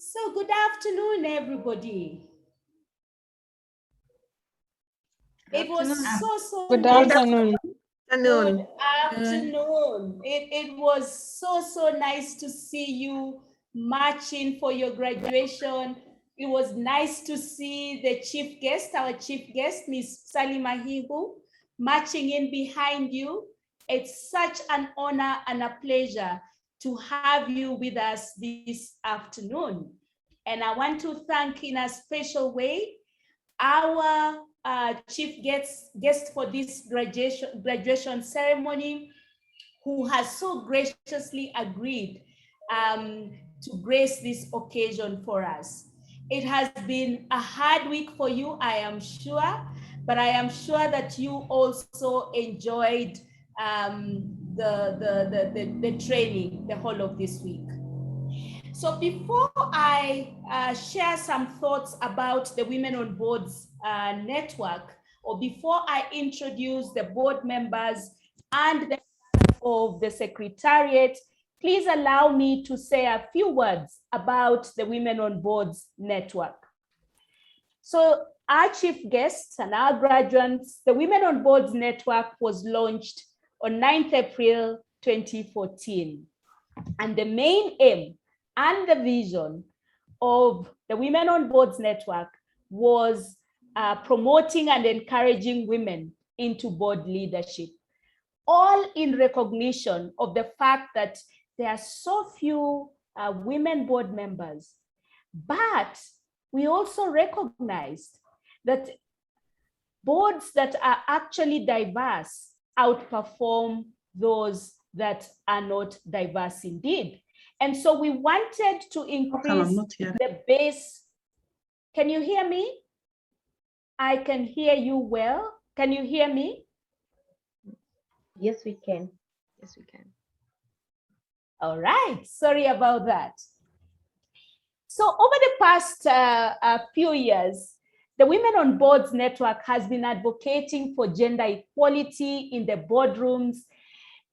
So good afternoon, everybody. It was so Good nice. afternoon. Good afternoon. It was so nice to see you marching for your graduation. It was nice to see the chief guest, our chief guest, Miss Salima Hibu, marching in behind you. It's such an honor and a pleasure to have you with us this afternoon. And I want to thank in a special way our chief guest for this graduation ceremony, who has so graciously agreed to grace this occasion for us. It has been a hard week for you, I am sure, but I am sure that you also enjoyed the training the whole of this week. So before I share some thoughts about the Women on Boards network, or before I introduce the board members and the of the Secretariat, please allow me to say a few words about the Women on Boards network. So our chief guests and our graduates, the Women on Boards network was launched on 9th April 2014. And the main aim and the vision of the Women on Boards network was promoting and encouraging women into board leadership, all in recognition of the fact that there are so few women board members. But we also recognized that boards that are actually diverse outperform those that are not diverse indeed. And so we wanted to increase the base. Can you hear me? I can hear you well. Can you hear me? Yes, we can. Yes, we can. All right, sorry about that. So over the past few years, the Women on Boards network has been advocating for gender equality in the boardrooms.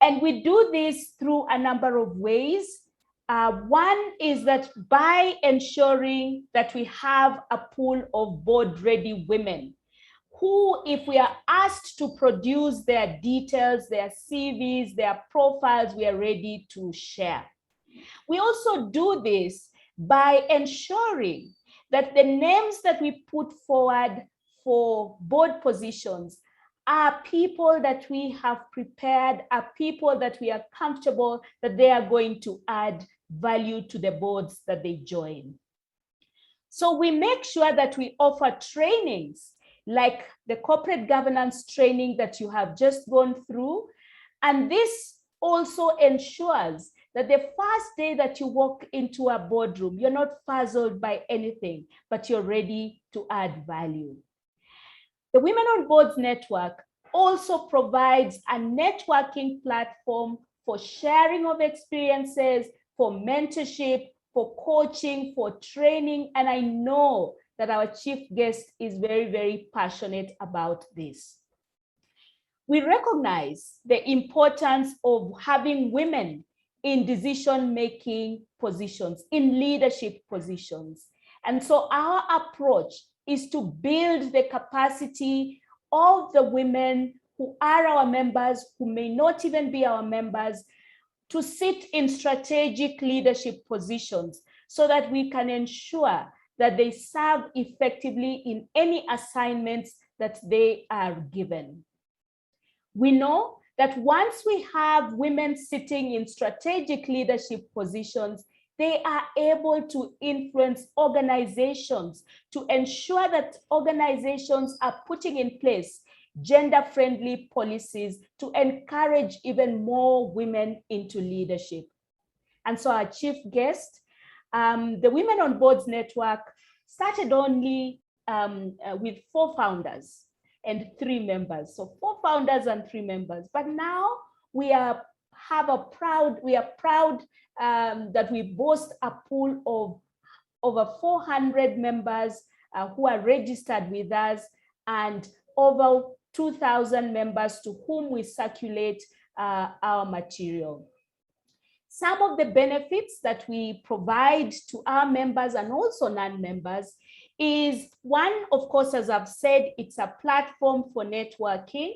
And we do this through a number of ways. One is that by ensuring that we have a pool of board-ready women who, if we are asked to produce their details, their CVs, their profiles, we are ready to share. We also do this by ensuring that the names that we put forward for board positions are people that we have prepared, are people that we are comfortable that they are going to add value to the boards that they join. So we make sure that we offer trainings like the corporate governance training that you have just gone through. And this also ensures that the first day that you walk into a boardroom, you're not puzzled by anything, but you're ready to add value. The Women on Boards network also provides a networking platform for sharing of experiences, for mentorship, for coaching, for training. And I know that our chief guest is very, very passionate about this. We recognize the importance of having women in decision-making positions, in leadership positions. And so our approach is to build the capacity of the women who are our members, who may not even be our members, to sit in strategic leadership positions so that we can ensure that they serve effectively in any assignments that they are given. We know that once we have women sitting in strategic leadership positions, they are able to influence organizations to ensure that organizations are putting in place gender-friendly policies to encourage even more women into leadership. And so our chief guest, the Women on Boards network, started only with 4 founders and 3 members. So 4 founders and 3 members. But now we are proud that we boast a pool of over 400 members who are registered with us, and over 2,000 members to whom we circulate our material. Some of the benefits that we provide to our members and also non-members is one, of course, as I've said, it's a platform for networking.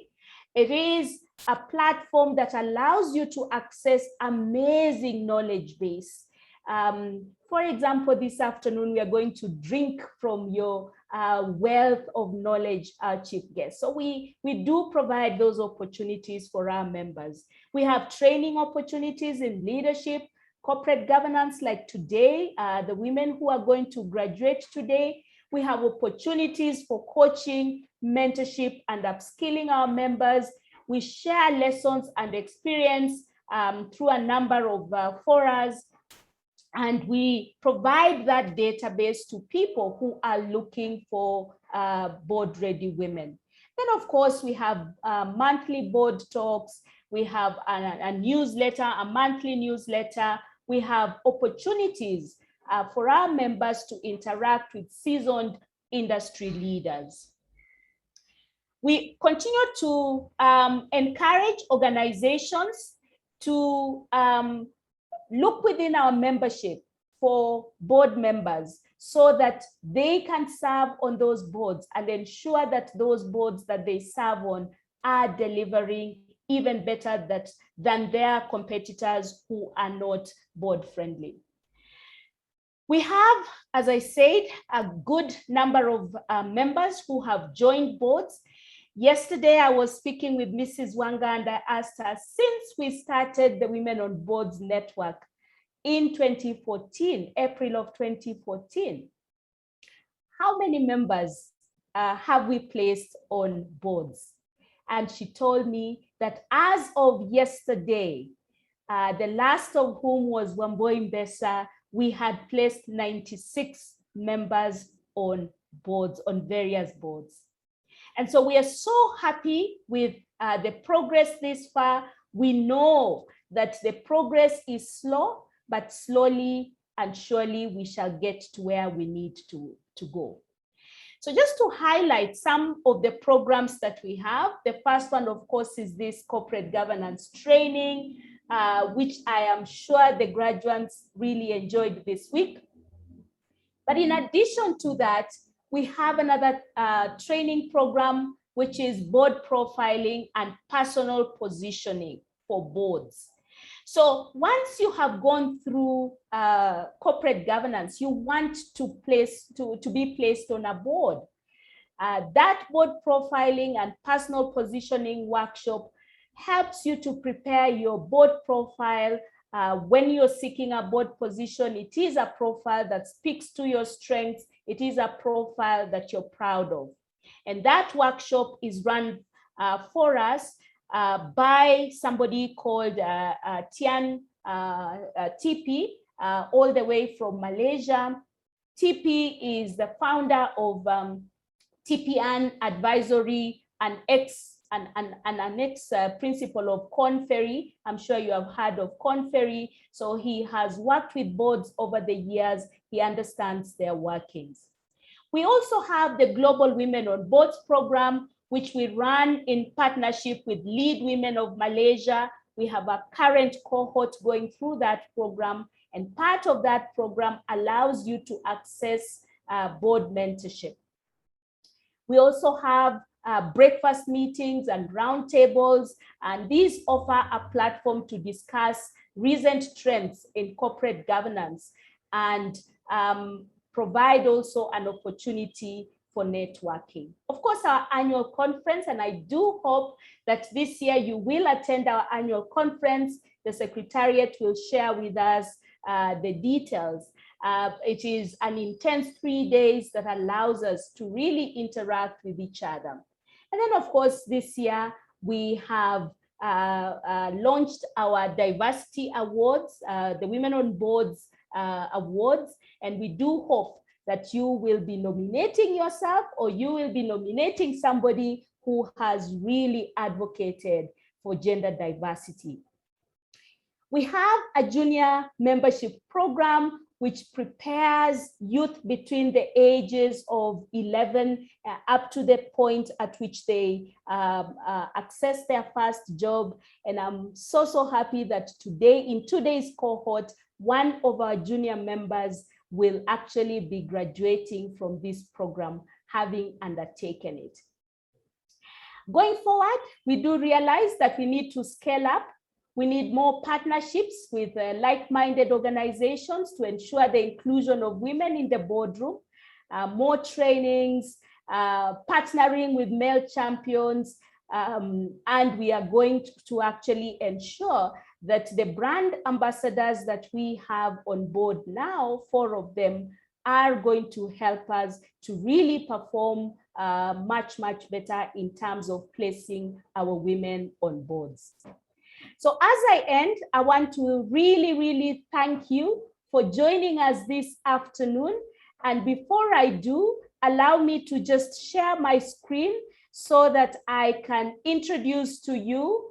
It is a platform that allows you to access amazing knowledge base. For example, this afternoon, we are going to drink from your wealth of knowledge, our chief guest. So we do provide those opportunities for our members. We have training opportunities in leadership, corporate governance, like today, the women who are going to graduate today. We have opportunities for coaching, mentorship, and upskilling our members. We share lessons and experience through a number of forums. And we provide that database to people who are looking for board-ready women. Then, of course, we have monthly board talks. We have a newsletter, a monthly newsletter. We have opportunities for our members to interact with seasoned industry leaders. We continue to encourage organizations to look within our membership for board members so that they can serve on those boards and ensure that those boards that they serve on are delivering even better than their competitors who are not board friendly. We have, as I said, a good number of members who have joined boards. Yesterday, I was speaking with Mrs. Wanga and I asked her, since we started the Women on Boards Network in 2014, April of 2014, how many members have we placed on boards? And she told me that as of yesterday, the last of whom was Wamboi Mbesa, we had placed 96 members on boards, on various boards. And so we are so happy with the progress this far. We know that the progress is slow, but slowly and surely we shall get to where we need to go. So just to highlight some of the programs that we have, the first one, of course, is this corporate governance training, which I am sure the graduates really enjoyed this week. But in addition to that, we have another training program, which is board profiling and personal positioning for boards. So once you have gone through corporate governance, you want to be placed on a board. That board profiling and personal positioning workshop helps you to prepare your board profile. When you're seeking a board position, it is a profile that speaks to your strengths. It is a profile that you're proud of. And that workshop is run for us by somebody called Tian TP, all the way from Malaysia. TP is the founder of TPN Advisory, an ex-principal of Korn Ferry. I'm sure you have heard of Korn Ferry. So he has worked with boards over the years. He understands their workings. We also have the Global Women on Boards program, which we run in partnership with Lead Women of Malaysia. We have a current cohort going through that program, and part of that program allows you to access board mentorship. We also have breakfast meetings and roundtables, and these offer a platform to discuss recent trends in corporate governance and provide also an opportunity for networking. Of course, our annual conference, and I do hope that this year you will attend our annual conference. The Secretariat will share with us the details. It is an intense 3 days that allows us to really interact with each other. And then, of course, this year we have launched our diversity awards, the Women on Boards awards, and we do hope that you will be nominating yourself or you will be nominating somebody who has really advocated for gender diversity. We have a junior membership program which prepares youth between the ages of 11 up to the point at which they access their first job. And I'm so happy that today, in today's cohort, one of our junior members will actually be graduating from this program, having undertaken it. Going forward, we do realize that we need to scale up. We need more partnerships with like-minded organizations to ensure the inclusion of women in the boardroom, more trainings, partnering with male champions, and we are going to actually ensure that the brand ambassadors that we have on board now, 4 of them, are going to help us to really perform much better in terms of placing our women on boards. So as I end, I want to really thank you for joining us this afternoon. And before I do, allow me to just share my screen so that I can introduce to you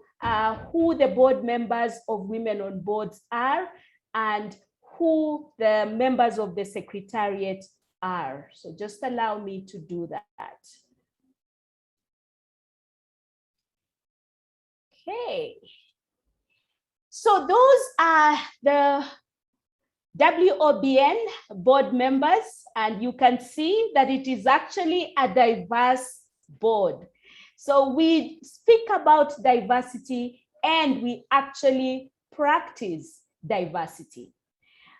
who the board members of Women on Boards are and who the members of the Secretariat are. So just allow me to do that. Okay. So those are the WOBN board members, and you can see that it is actually a diverse board. So we speak about diversity and we actually practice diversity.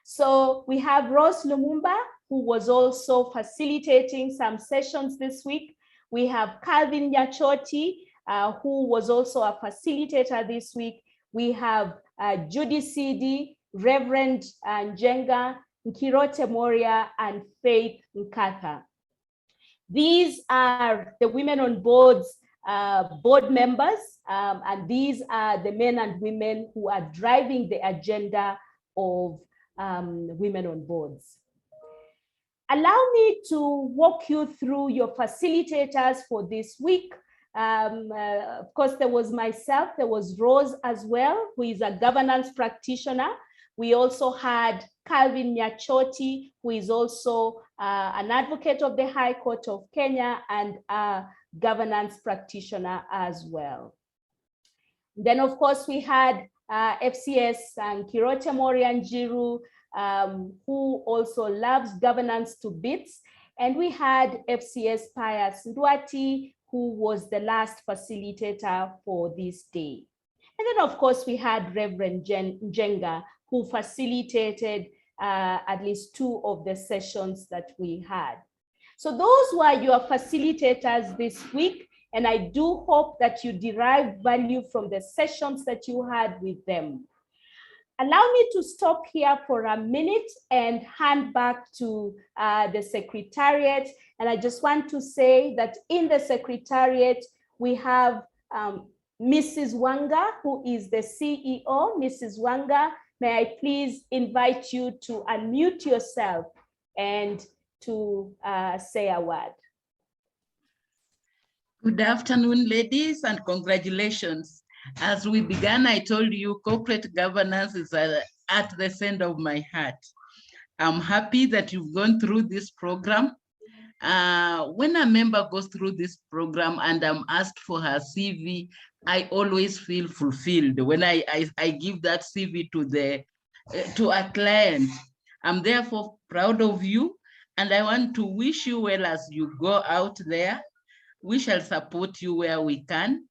So we have Rose Lumumba, who was also facilitating some sessions this week. We have Calvin Nyachoti, who was also a facilitator this week. We have Judy Sidi, Reverend Njenga, Nkirote Moria, and Faith Nkatha. These are the Women on Boards board members, and these are the men and women who are driving the agenda of Women on Boards. Allow me to walk you through your facilitators for this week. Of course, there was myself, there was Rose as well, who is a governance practitioner. We also had Calvin Nyachoti, who is also an advocate of the High Court of Kenya and a governance practitioner as well. Then, of course, we had FCS and Kirote Morianjiru, who also loves governance to bits. And we had FCS Pius Ndwati, who was the last facilitator for this day. And then, of course, we had Reverend Njenga, who facilitated at least 2 of the sessions that we had. So those were your facilitators this week, and I do hope that you derived value from the sessions that you had with them. Allow me to stop here for a minute and hand back to the Secretariat. And I just want to say that in the Secretariat, we have Mrs. Wanga, who is the CEO. Mrs. Wanga, may I please invite you to unmute yourself and to say a word. Good afternoon, ladies, and congratulations. As we began, I told you corporate governance is at the center of my heart. I'm happy that you've gone through this program. When a member goes through this program and I'm asked for her CV, I always feel fulfilled when I give that CV to a client. I'm therefore proud of you, and I want to wish you well as you go out there. We shall support you where we can,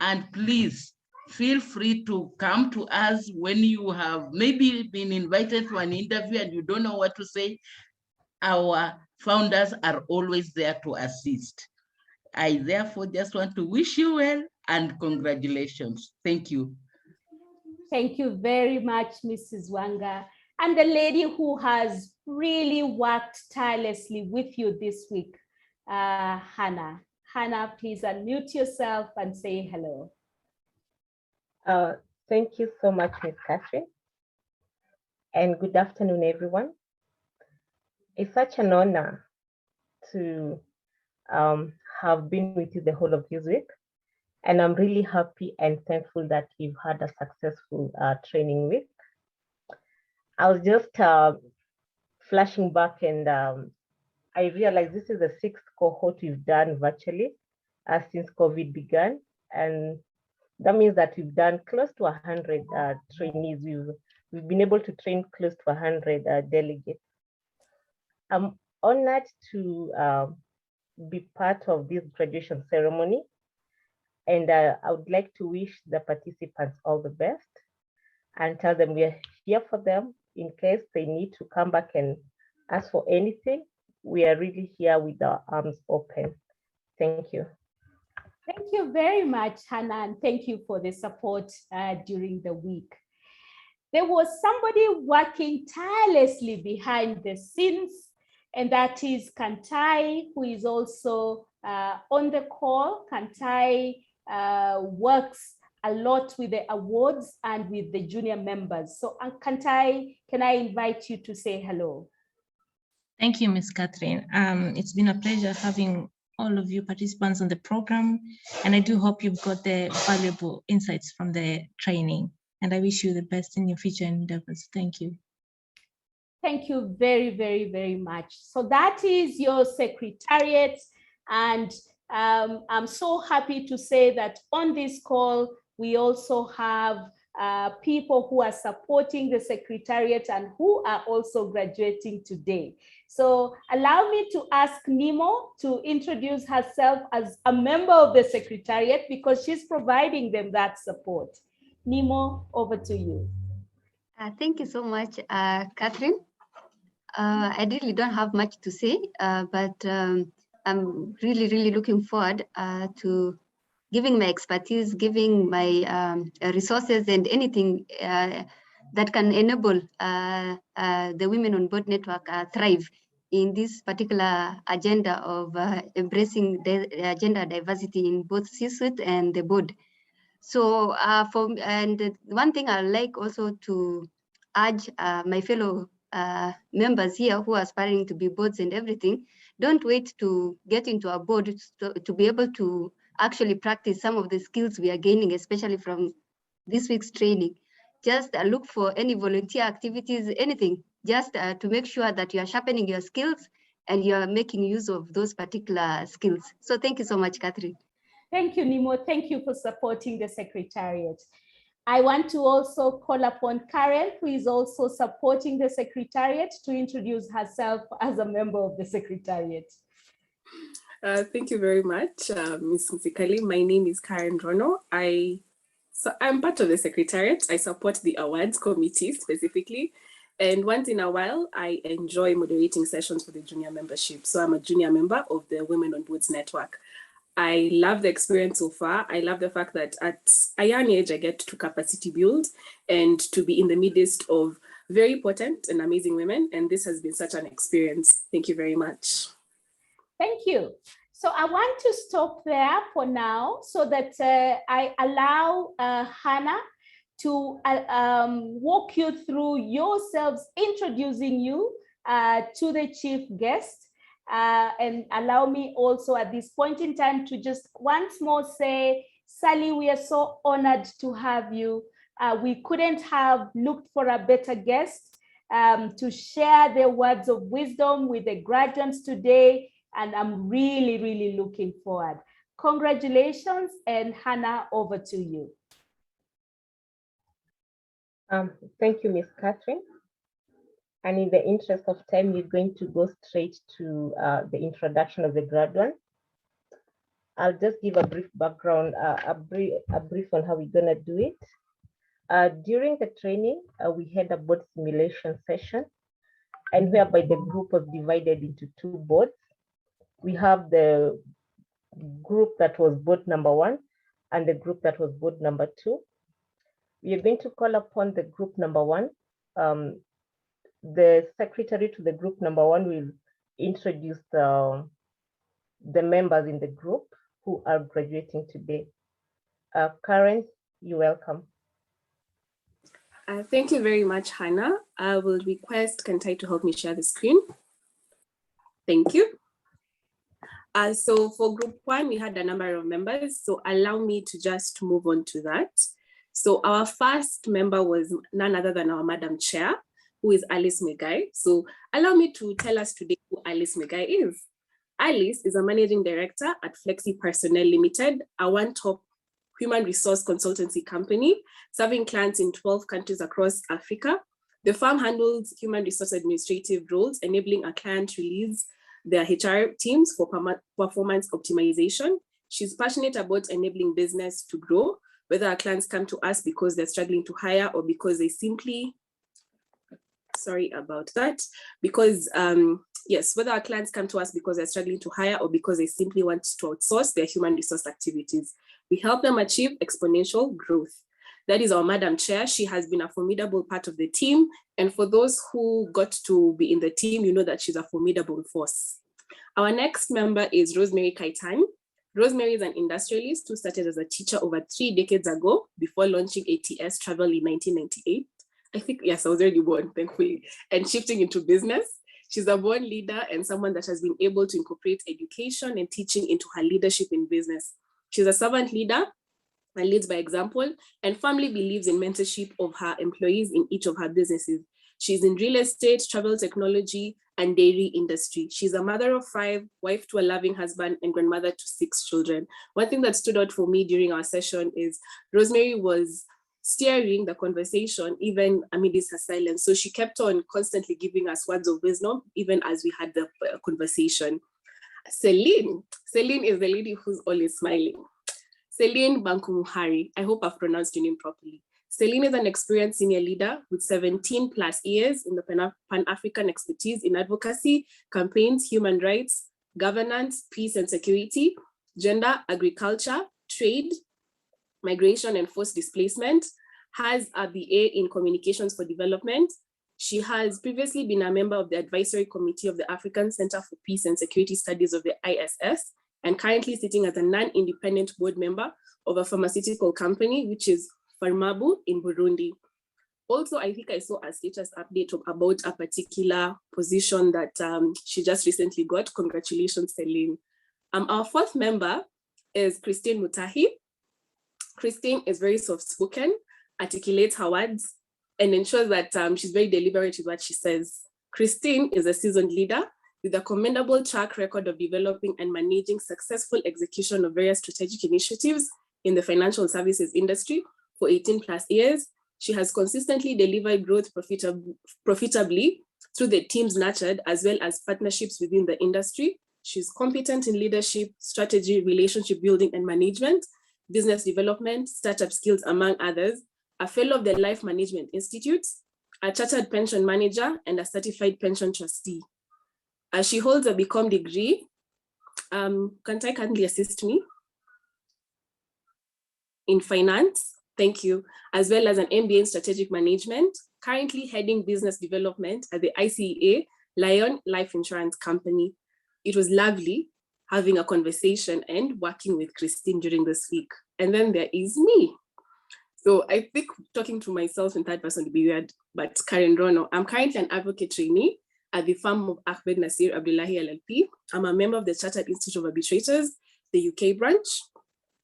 and please feel free to come to us when you have maybe been invited to an interview and you don't know what to say. Our founders are always there to assist. I therefore just want to wish you well and congratulations. Thank you. Thank you very much, Mrs. Wanga. And the lady who has really worked tirelessly with you this week, Hannah. Hannah, please unmute yourself and say hello. Thank you so much, Ms. Catherine. And good afternoon, everyone. It's such an honor to have been with you the whole of this week. And I'm really happy and thankful that we've had a successful training week. I'll just flashing back, and I realized this is the 6th cohort we've done virtually since COVID began. And that means that we've done close to 100 trainees. We've been able to train close to 100 delegates. I'm honored to be part of this graduation ceremony, and I would like to wish the participants all the best and tell them we are here for them in case they need to come back and ask for anything. We are really here with our arms open. Thank you. Thank you very much, Hannah, and thank you for the support during the week. There was somebody working tirelessly behind the scenes, and that is Kantai, who is also on the call. Kantai works a lot with the awards and with the junior members. So Kantai, can I invite you to say hello? Thank you, Ms. Catherine. It's been a pleasure having all of you participants on the program, and I do hope you've got the valuable insights from the training, and I wish you the best in your future endeavors. Thank you. Thank you very, very, very much. So that is your secretariat, and I'm so happy to say that on this call, we also have people who are supporting the secretariat and who are also graduating today. So allow me to ask Nemo to introduce herself as a member of the secretariat because she's providing them that support. Nemo, over to you. Thank you so much, Catherine. I really don't have much to say, but I'm really looking forward to giving my expertise, giving my resources and anything that can enable the Women on Board Network thrive in this particular agenda of embracing the gender diversity in both C-suite and the board. So one thing I like also to urge my fellow members here who are aspiring to be boards and everything, don't wait to get into a board to be able to actually practice some of the skills we are gaining, especially from this week's training. Just look for any volunteer activities, anything, just to make sure that you are sharpening your skills and you are making use of those particular skills. So thank you so much, Catherine. Thank you, Nemo. Thank you for supporting the secretariat. I want to also call upon Karen, who is also supporting the secretariat, to introduce herself as a member of the secretariat. Thank you very much, Ms. Mzikali. My name is Karen Rono. I'm part of the secretariat. I support the awards committee specifically. And once in a while, I enjoy moderating sessions for the junior membership. So I'm a junior member of the Women on Boards Network. I love the experience so far. I love the fact that at a young age, I get to capacity build and to be in the midst of very potent and amazing women. And this has been such an experience. Thank you very much. Thank you. So I want to stop there for now so that I allow Hannah to walk you through yourselves, introducing you to the chief guest. And allow me also at this point in time to just once more say, Sally, we are so honored to have you. We couldn't have looked for a better guest to share their words of wisdom with the graduates today. And I'm really looking forward. Congratulations, and Hannah, over to you. Thank you, Ms. Catherine. And in the interest of time, we're going to go straight to the introduction of the graduate. I'll just give a brief background, a brief on how we're gonna do it. During the training, we had a board simulation session, and whereby the group was divided into two boards. We have the group that was board number 1 and the group that was board number 2. We are going to call upon the group number 1. The secretary to the group number 1 will introduce the members in the group who are graduating today. Karen, you're welcome. Thank you very much, Hannah. I will request Kantai to help me share the screen. Thank you. So for group 1, we had a number of members, so allow me to just move on to that. So our first member was none other than our Madam Chair, who is Alice Mcguire. So allow me to tell us today who Alice Mcguire is. Alice is a managing director at Flexi Personnel Limited, a one-top human resource consultancy company serving clients in 12 countries across Africa. The firm handles human resource administrative roles, enabling a client to release their HR teams for performance optimization. She's passionate about enabling business to grow, whether our clients come to us because they're struggling to hire or because they simply, sorry about that, because yes, whether our clients come to us because they're struggling to hire or because they simply want to outsource their human resource activities. We help them achieve exponential growth. That is our Madam Chair. She has been a formidable part of the team. And for those who got to be in the team, you know that she's a formidable force. Our next member is Rosemary Kaitan. Rosemary is an industrialist who started as a teacher over 3 decades ago before launching ATS Travel in 1998. I think, yes, I was already born, thankfully, and shifting into business. She's a born leader and someone that has been able to incorporate education and teaching into her leadership in business. She's a servant leader and leads by example, and firmly believes in mentorship of her employees in each of her businesses. She's in real estate, travel technology, and dairy industry. She's a mother of 5, wife to a loving husband, and grandmother to 6 children. One thing that stood out for me during our session is Rosemary was steering the conversation even amidst her silence. So she kept on constantly giving us words of wisdom, even as we had the conversation. Celine is the lady who's always smiling. Celine Bankumuhari, I hope I've pronounced your name properly. Celine is an experienced senior leader with 17 plus years in the Pan-African expertise in advocacy, campaigns, human rights, governance, peace and security, gender, agriculture, trade, migration and forced displacement, has a BA in communications for development. She has previously been a member of the advisory committee of the African Center for Peace and Security Studies of the ISS, and currently sitting as a non-independent board member of a pharmaceutical company, which is Farmabu in Burundi. Also, I think I saw a status update about a particular position that she just recently got. Congratulations, Celine. Our 4th member is Christine Mutahi. Christine is very soft-spoken, articulates her words, and ensures that she's very deliberate with what she says. Christine is a seasoned leader with a commendable track record of developing and managing successful execution of various strategic initiatives in the financial services industry for 18 plus years. She has consistently delivered growth profitably through the teams nurtured as well as partnerships within the industry. She's competent in leadership, strategy, relationship building and management, business development, startup skills, among others, a fellow of the Life Management Institute, a chartered pension manager, and a certified pension trustee. She holds a BCom degree. Can I kindly assist me? In finance, thank you, as well as an MBA in strategic management, currently heading business development at the ICEA Lion Life Insurance Company. It was lovely having a conversation and working with Christine during this week. And then there is me. So I think talking to myself in third person would be weird, but Karen Rono, I'm currently an advocate trainee at the firm of Ahmed Nasir Abdullahi LLP. I'm a member of the Chartered Institute of Arbitrators, the UK branch.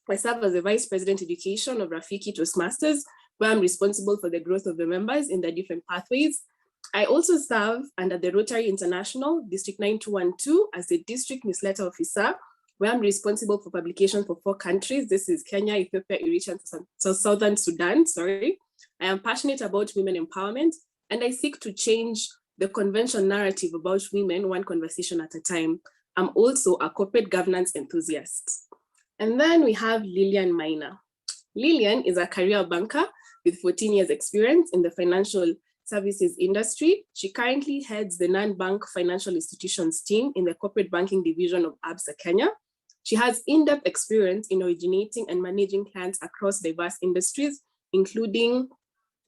I serve as the Vice President Education of Rafiki Toastmasters, where I'm responsible for the growth of the members in their different pathways. I also serve under the Rotary International, District 9212, as the District Newsletter Officer, where I'm responsible for publication for 4 countries. This is Kenya, Ethiopia, Eritrea, and Southern Sudan, sorry. I am passionate about women empowerment, and I seek to change the conventional narrative about women one conversation at a time. I'm also a corporate governance enthusiast. And then we have Lillian Miner. Lillian is a career banker with 14 years experience in the financial services industry. She currently heads the non-bank financial institutions team in the corporate banking division of ABSA Kenya. She has in-depth experience in originating and managing clients across diverse industries, including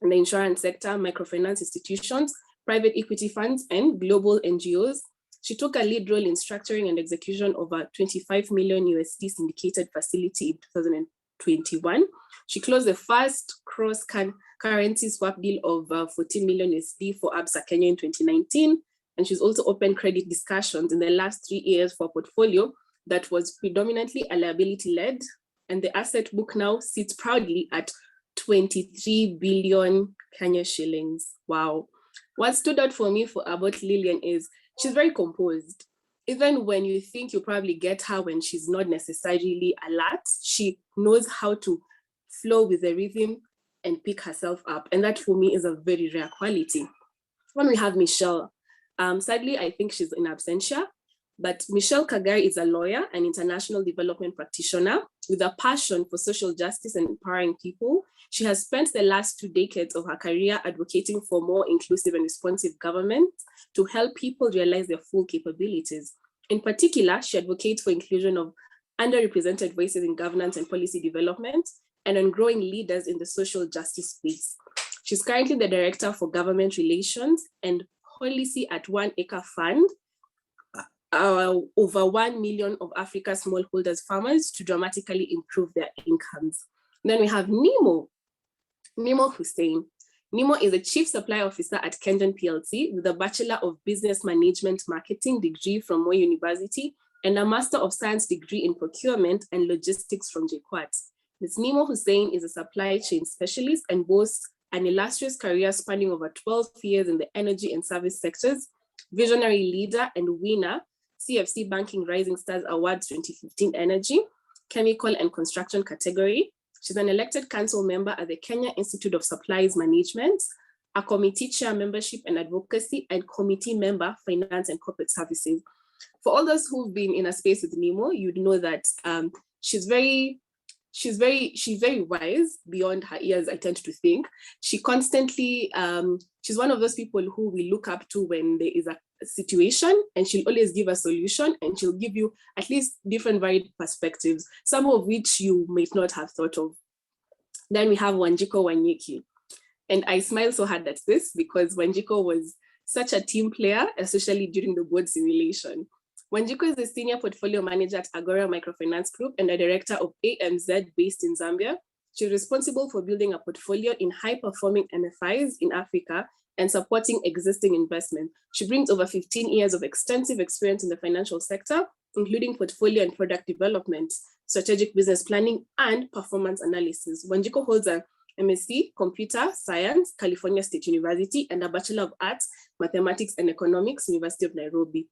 the insurance sector, microfinance institutions, private equity funds, and global NGOs. She took a lead role in structuring and execution of a $25 million USD syndicated facility in 2021. She closed the first cross-currency swap deal of 14 million USD for ABSA Kenya in 2019. And she's also opened credit discussions in the last 3 years for a portfolio that was predominantly a liability-led. And the asset book now sits proudly at 23 billion Kenya shillings. Wow. What stood out for me about Lillian is she's very composed. Even when you think you probably get her when she's not necessarily alert, she knows how to flow with the rhythm and pick herself up. And that for me is a very rare quality. When we have Michelle, sadly, I think she's in absentia, but Michelle Kagar is a lawyer and international development practitioner with a passion for social justice and empowering people. She has spent the last 2 decades of her career advocating for more inclusive and responsive government to help people realize their full capabilities. In particular, she advocates for inclusion of underrepresented voices in governance and policy development and on growing leaders in the social justice space. She's currently the Director for Government Relations and Policy at One Acre Fund, over 1 million of Africa's smallholders farmers to dramatically improve their incomes. Then we have Nemo Hussein. Nemo is a Chief Supply Officer at Kenjan PLC with a Bachelor of Business Management Marketing degree from Moi University and a Master of Science degree in Procurement and Logistics from JKUAT. Ms. Nemo Hussein is a supply chain specialist and boasts an illustrious career spanning over 12 years in the energy and service sectors, visionary leader and winner, CFC Banking Rising Stars Awards 2015 Energy, Chemical and Construction category. She's an elected council member at the Kenya Institute of Supplies Management, a committee chair membership and advocacy, and committee member, finance and corporate services. For all those who've been in a space with Nemo, you'd know that she's very wise beyond her years, I tend to think. She constantly, she's one of those people who we look up to when there is a situation, and she'll always give a solution, and she'll give you at least different varied perspectives, some of which you might not have thought of. Then we have Wanjiko Wanyeki. And I smile so hard at this because Wanjiko was such a team player, especially during the board simulation. Wanjiko is a senior portfolio manager at Agora Microfinance Group and a director of AMZ based in Zambia. She's responsible for building a portfolio in high-performing MFIs in Africa and supporting existing investment. She brings over 15 years of extensive experience in the financial sector, including portfolio and product development, strategic business planning, and performance analysis. Wanjiko holds a MSc Computer Science, California State University, and a Bachelor of Arts, Mathematics and Economics, University of Nairobi.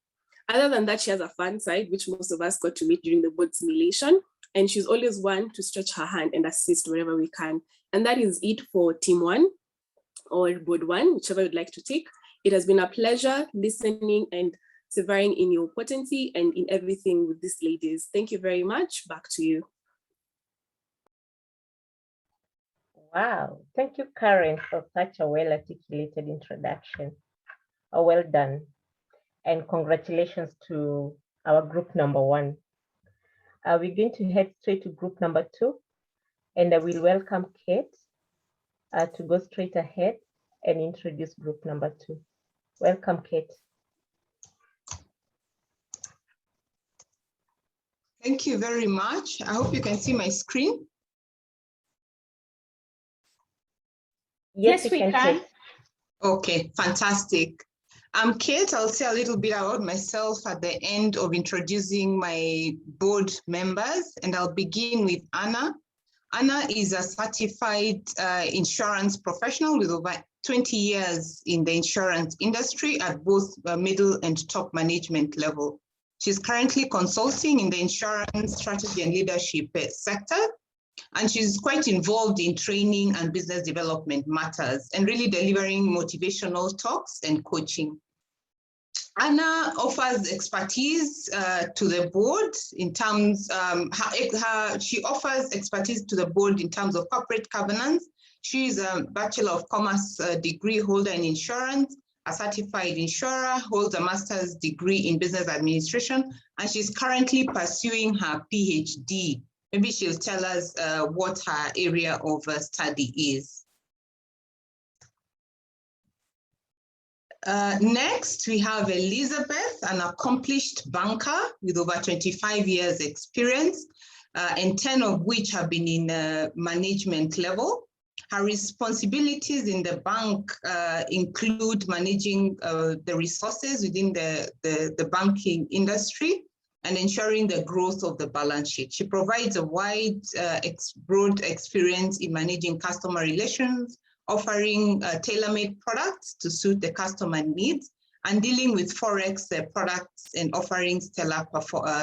Other than that, she has a fun side, which most of us got to meet during the board simulation. And she's always one to stretch her hand and assist wherever we can. And that is it for Team 1 or Board 1, whichever you'd like to take. It has been a pleasure listening and severing in your potency and in everything with these ladies. Thank you very much. Back to you. Wow, thank you, Karen, for such a well-articulated introduction. Well done. And congratulations to our group number 1. We're going to head straight to group number 2, and I will welcome Kate to go straight ahead and introduce group number 2. Welcome, Kate. Thank you very much. I hope you can see my screen. Yes, we can. Okay, fantastic. I'm Kate. I'll say a little bit about myself at the end of introducing my board members, and I'll begin with Anna. Anna is a certified insurance professional with over 20 years in the insurance industry at both middle and top management level. She's currently consulting in the insurance strategy and leadership sector, and she's quite involved in training and business development matters and really delivering motivational talks and coaching. Anna offers expertise to the board in terms, she offers expertise to the board in terms of corporate governance. She is a Bachelor of Commerce degree holder in insurance, a certified insurer, holds a master's degree in business administration, and she's currently pursuing her PhD. Maybe she'll tell us what her area of study is. Next, we have Elizabeth, an accomplished banker with over 25 years experience, and 10 of which have been in management level. Her responsibilities in the bank include managing the resources within the banking industry and ensuring the growth of the balance sheet. She provides a wide, broad experience in managing customer relations, offering tailor-made products to suit the customer needs, and dealing with Forex products and offering stellar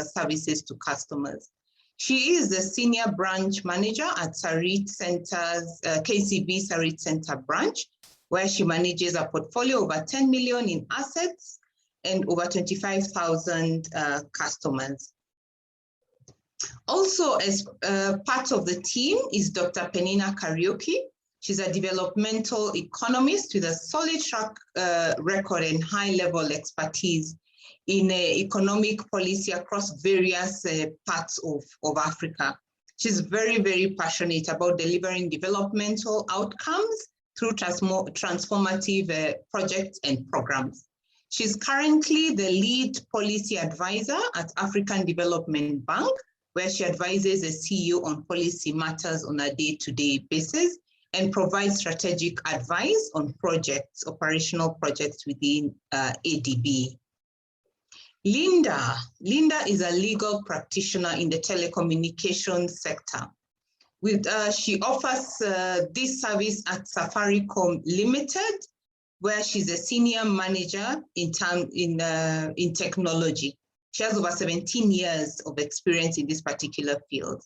services to customers. She is the Senior Branch Manager at Sarit Center's KCB Sarit Center branch, where she manages a portfolio over 10 million in assets and over 25,000 customers. Also, as part of the team is Dr. Penina Karaoke. She's a developmental economist with a solid track record and high-level expertise in economic policy across various parts of Africa. She's very, very passionate about delivering developmental outcomes through transformative projects and programs. She's currently the lead policy advisor at African Development Bank, where she advises the CEO on policy matters on a day-to-day basis and provides strategic advice on projects, operational projects within ADB. Linda is a legal practitioner in the telecommunications sector. She offers this service at Safaricom Limited, where she's a senior manager in technology. She has over 17 years of experience in this particular field.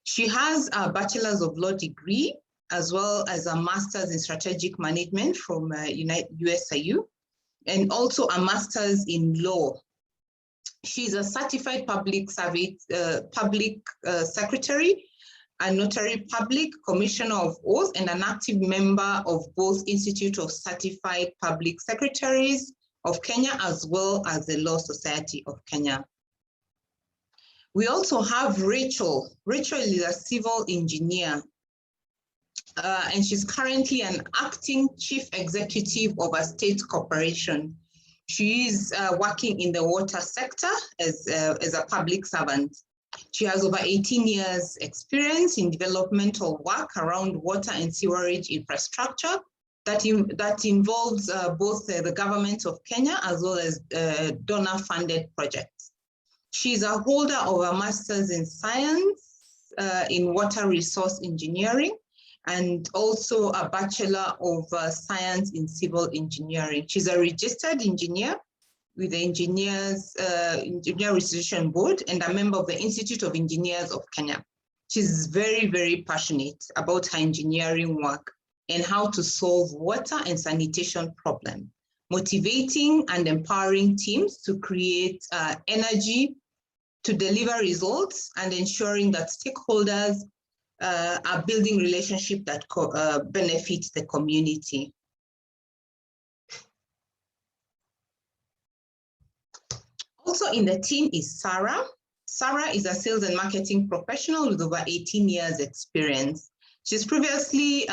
She has a Bachelor's of Law degree, as well as a Master's in Strategic Management from USIU, and also a Master's in Law. She's a certified public secretary, a notary public, commissioner of oath, and an active member of both Institute of Certified Public Secretaries of Kenya, as well as the Law Society of Kenya. We also have Rachel. Rachel is a civil engineer, and she's currently an acting chief executive of a state corporation. She is working in the water sector as a public servant. She has over 18 years experience in developmental work around water and sewerage infrastructure that involves both the government of Kenya as well as donor-funded projects. She's a holder of a Master's in Science in Water Resource Engineering, and also a Bachelor of Science in Civil Engineering. She's a registered engineer with the Engineer Registration Board and a member of the Institute of Engineers of Kenya. She's very, very passionate about her engineering work and how to solve water and sanitation problems, motivating and empowering teams to create energy to deliver results, and ensuring that stakeholders are building relationships that benefit the community. Also in the team is Sarah. Sarah is a sales and marketing professional with over 18 years experience. She's previously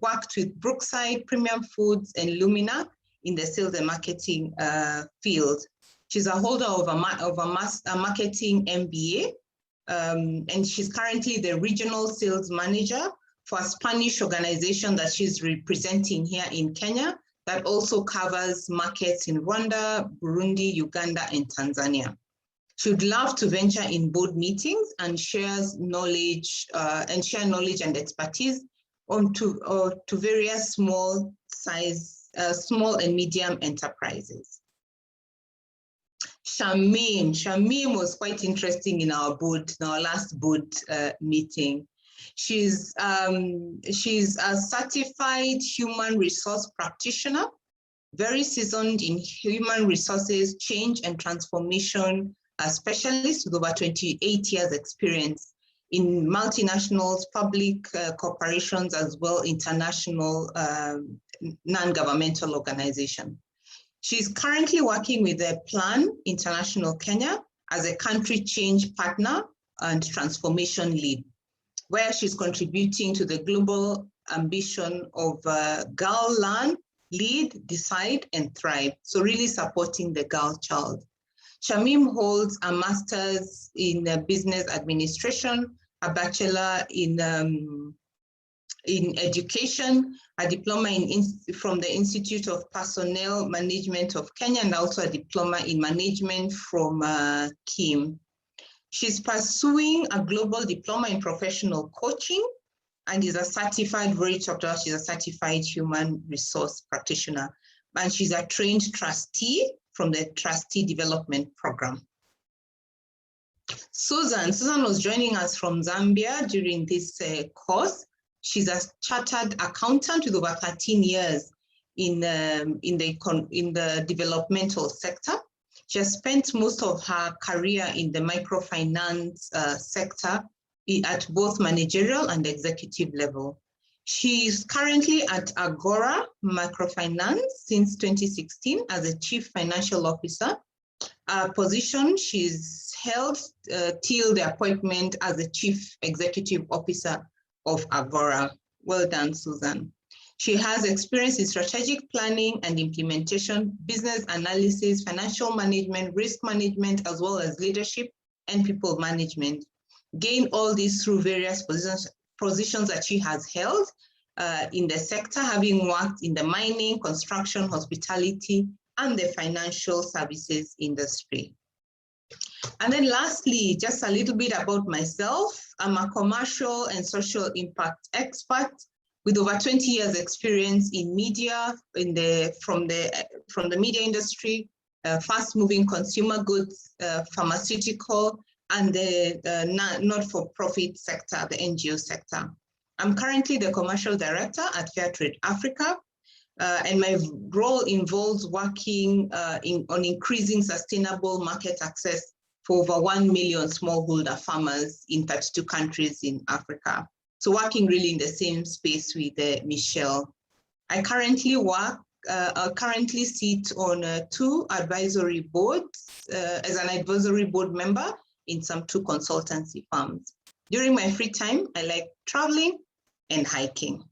worked with Brookside, Premium Foods, and Lumina in the sales and marketing field. She's a holder of a marketing MBA, and she's currently the regional sales manager for a Spanish organization that she's representing here in Kenya that also covers markets in Rwanda, Burundi, Uganda, and Tanzania. She would love to venture in board meetings and share knowledge and expertise to various small and medium enterprises. Shamim was quite interesting in our last board meeting. She's a certified human resource practitioner, very seasoned in human resources, change and transformation specialist with over 28 years experience in multinationals, public corporations, as well international non-governmental organizations. She's currently working with the Plan International Kenya as a country change partner and transformation lead, where she's contributing to the global ambition of Girl Learn, Lead, Decide, and Thrive. So really supporting the girl child. Shamim holds a master's in business administration, a bachelor in education, a diploma from the Institute of Personnel Management of Kenya, and also a diploma in management from KIM. She's pursuing a global diploma in professional coaching and is a certified, very top, she's a certified human resource practitioner. And she's a trained trustee from the Trustee Development Program. Susan was joining us from Zambia during this course. She's a chartered accountant with over 13 years in the developmental sector. She has spent most of her career in the microfinance sector at both managerial and executive level. She is currently at Agora Microfinance since 2016 as a Chief Financial Officer, a position she's held till the appointment as the Chief Executive Officer of Agora. Well done, Susan. She has experience in strategic planning and implementation, business analysis, financial management, risk management, as well as leadership and people management. Gained all these through various positions that she has held in the sector, having worked in the mining, construction, hospitality, and the financial services industry. And then lastly, just a little bit about myself. I'm a commercial and social impact expert with over 20 years experience in media, from the media industry, fast-moving consumer goods, pharmaceutical, and the not-for-profit sector, the NGO sector. I'm currently the commercial director at Fairtrade Africa, and my role involves working on increasing sustainable market access for over 1 million smallholder farmers in 32 countries in Africa. So working really in the same space with Michelle. I currently sit on 2 advisory boards as an advisory board member in some 2 consultancy firms. During my free time, I like traveling and hiking.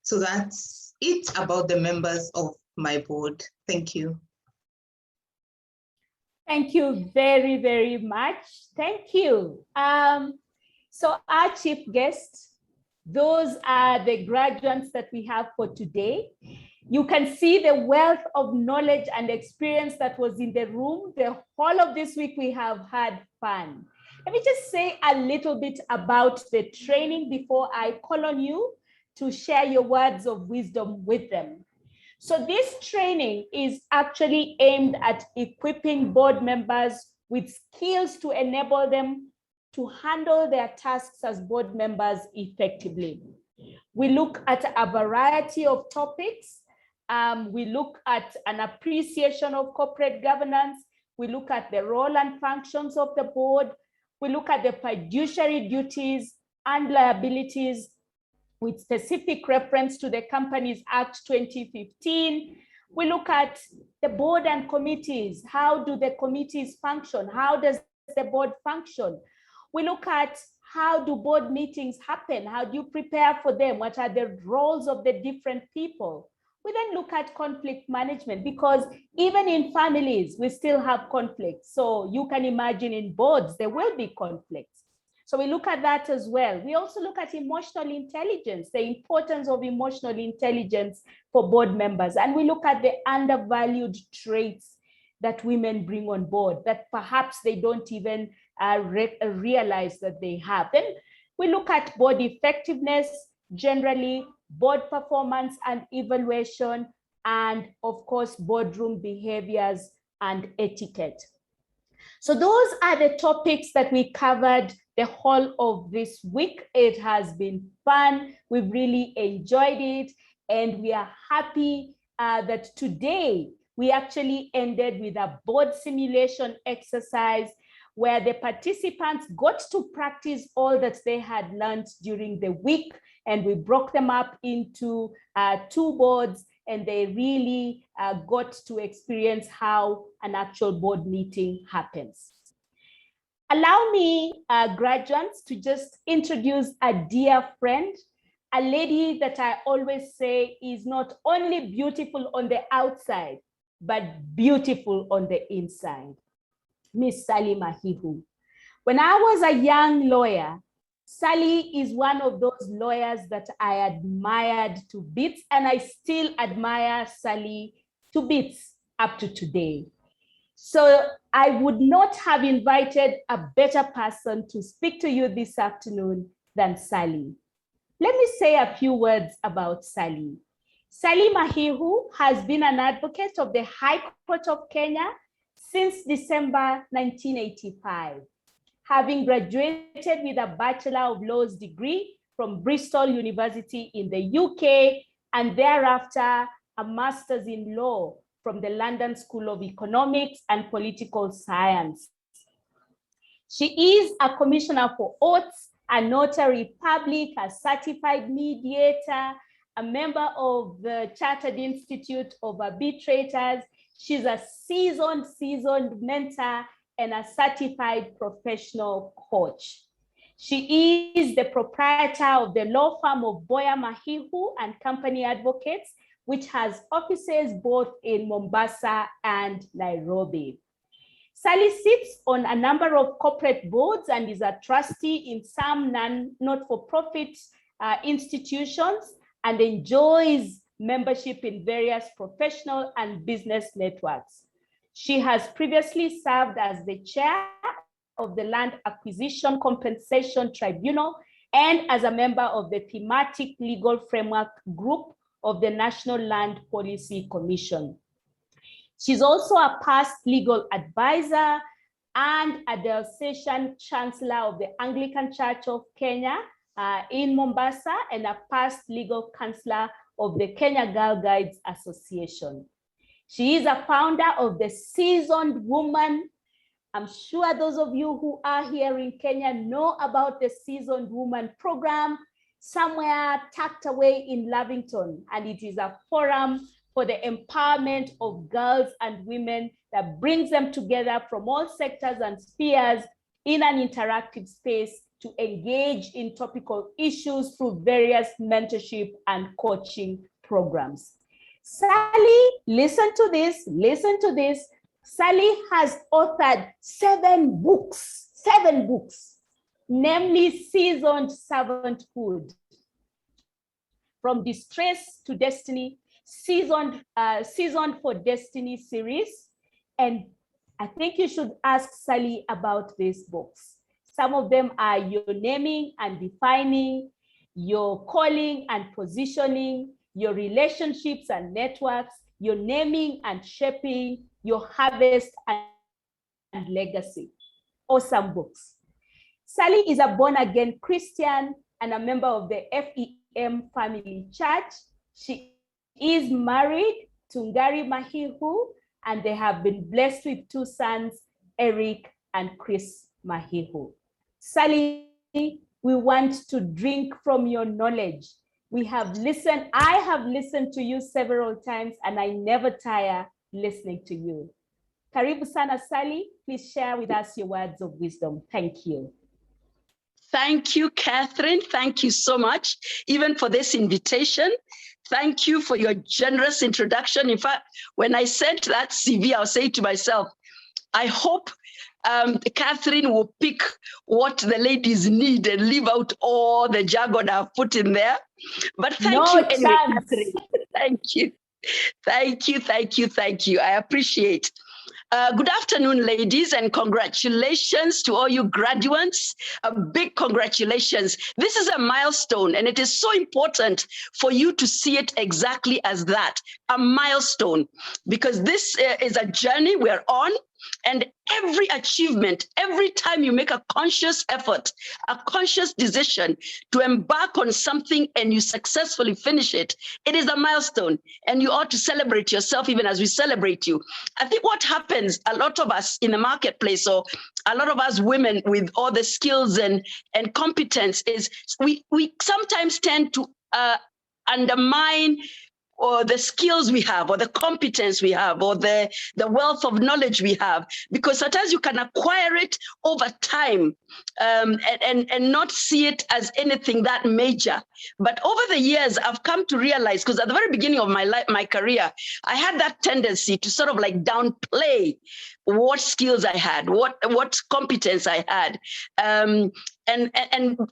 So that's it about the members of my board. Thank you. Thank you very, very much. Thank you. So our chief guest, those are the graduates that we have for today. You can see the wealth of knowledge and experience that was in the room. The whole of this week, we have had fun. Let me just say a little bit about the training before I call on you to share your words of wisdom with them. So this training is actually aimed at equipping board members with skills to enable them to handle their tasks as board members effectively. We look at a variety of topics. We look at an appreciation of corporate governance. We look at the role and functions of the board. We look at the fiduciary duties and liabilities with specific reference to the Companies Act 2015. We look at the board and committees. How do the committees function? How does the board function? We look at how do board meetings happen? How do you prepare for them? What are the roles of the different people? We then look at conflict management, because even in families, we still have conflicts. So you can imagine in boards, there will be conflicts. So we look at that as well. We also look at emotional intelligence, the importance of emotional intelligence for board members. And we look at the undervalued traits that women bring on board that perhaps they don't even realize that they have. Then we look at board effectiveness, generally, board performance and evaluation, and of course, boardroom behaviors and etiquette. So those are the topics that we covered the whole of this week. It has been fun. We've really enjoyed it. And we are happy that today we actually ended with a board simulation exercise where the participants got to practice all that they had learned during the week. And we broke them up into 2 boards, and they really got to experience how an actual board meeting happens. Allow me, graduates, to just introduce a dear friend, a lady that I always say is not only beautiful on the outside, but beautiful on the inside, Miss Sally Mahihu. When I was a young lawyer, Sally is one of those lawyers that I admired to bits, and I still admire Sally to bits up to today. So I would not have invited a better person to speak to you this afternoon than Sally. Let me say a few words about Sally. Sally Mahihu has been an advocate of the High Court of Kenya since December 1985, having graduated with a Bachelor of Laws degree from Bristol University in the UK, and thereafter a Master's in Law from the London School of Economics and Political Science. She is a Commissioner for Oaths, a Notary Public, a Certified Mediator, a member of the Chartered Institute of Arbitrators. She's a seasoned mentor and a certified professional coach. She is the proprietor of the law firm of Boya Mahihu and Company Advocates, which has offices both in Mombasa and Nairobi. Sally sits on a number of corporate boards and is a trustee in some not-for-profit institutions and enjoys membership in various professional and business networks. She has previously served as the chair of the Land Acquisition Compensation Tribunal and as a member of the Thematic Legal Framework Group of the National Land Policy Commission. She's also a past legal advisor and a diocesan chancellor of the Anglican Church of Kenya in Mombasa, and a past legal counselor of the Kenya Girl Guides Association. She is a founder of the Seasoned Woman. I'm sure those of you who are here in Kenya know about the Seasoned Woman program, somewhere tucked away in Lavington, and it is a forum for the empowerment of girls and women that brings them together from all sectors and spheres in an interactive space to engage in topical issues through various mentorship and coaching programs. Sally, listen to this. Sally has authored 7 books, namely Seasoned Servanthood, From Distress to Destiny, Seasoned for Destiny series. And I think you should ask Sally about these books. Some of them are Your Naming and Defining, Your Calling and Positioning, Your Relationships and Networks, Your Naming and Shaping, Your Harvest and Legacy. Awesome books. Sally is a born-again Christian and a member of the FEM Family Church. She is married to Ngari Mahihu, and they have been blessed with 2 sons, Eric and Chris Mahihu. Sally, we want to drink from your knowledge. I have listened to you several times, and I never tire listening to you. Karibu sana, Sally. Please share with us your words of wisdom. Thank you. Thank you, Catherine. Thank you so much, even for this invitation. Thank you for your generous introduction. In fact, when I sent that CV, I'll say to myself, I hope Catherine will pick what the ladies need and leave out all the jargon I've put in there. But thank you anyway, Catherine. Thank you. I appreciate. Good afternoon, ladies, and congratulations to all you graduates. A big congratulations. This is a milestone, and it is so important for you to see it exactly as that, a milestone, because this is a journey we're on. And every achievement, every time you make a conscious effort, a conscious decision to embark on something and you successfully finish it, it is a milestone. And you ought to celebrate yourself even as we celebrate you. I think what happens, a lot of us in the marketplace, or a lot of us women with all the skills and competence, is we sometimes tend to undermine or the skills we have, or the competence we have, or the wealth of knowledge we have, because sometimes you can acquire it over time and not see it as anything that major. But over the years, I've come to realize, because at the very beginning of my career, I had that tendency to sort of like downplay what skills I had, what competence I had. And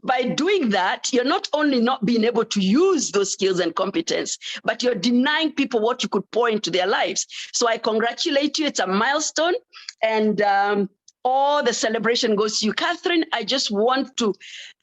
by doing that, you're not only not being able to use those skills and competence, but you're denying people what you could pour into their lives. So I congratulate you. It's a milestone. And all the celebration goes to you. Catherine, I just want to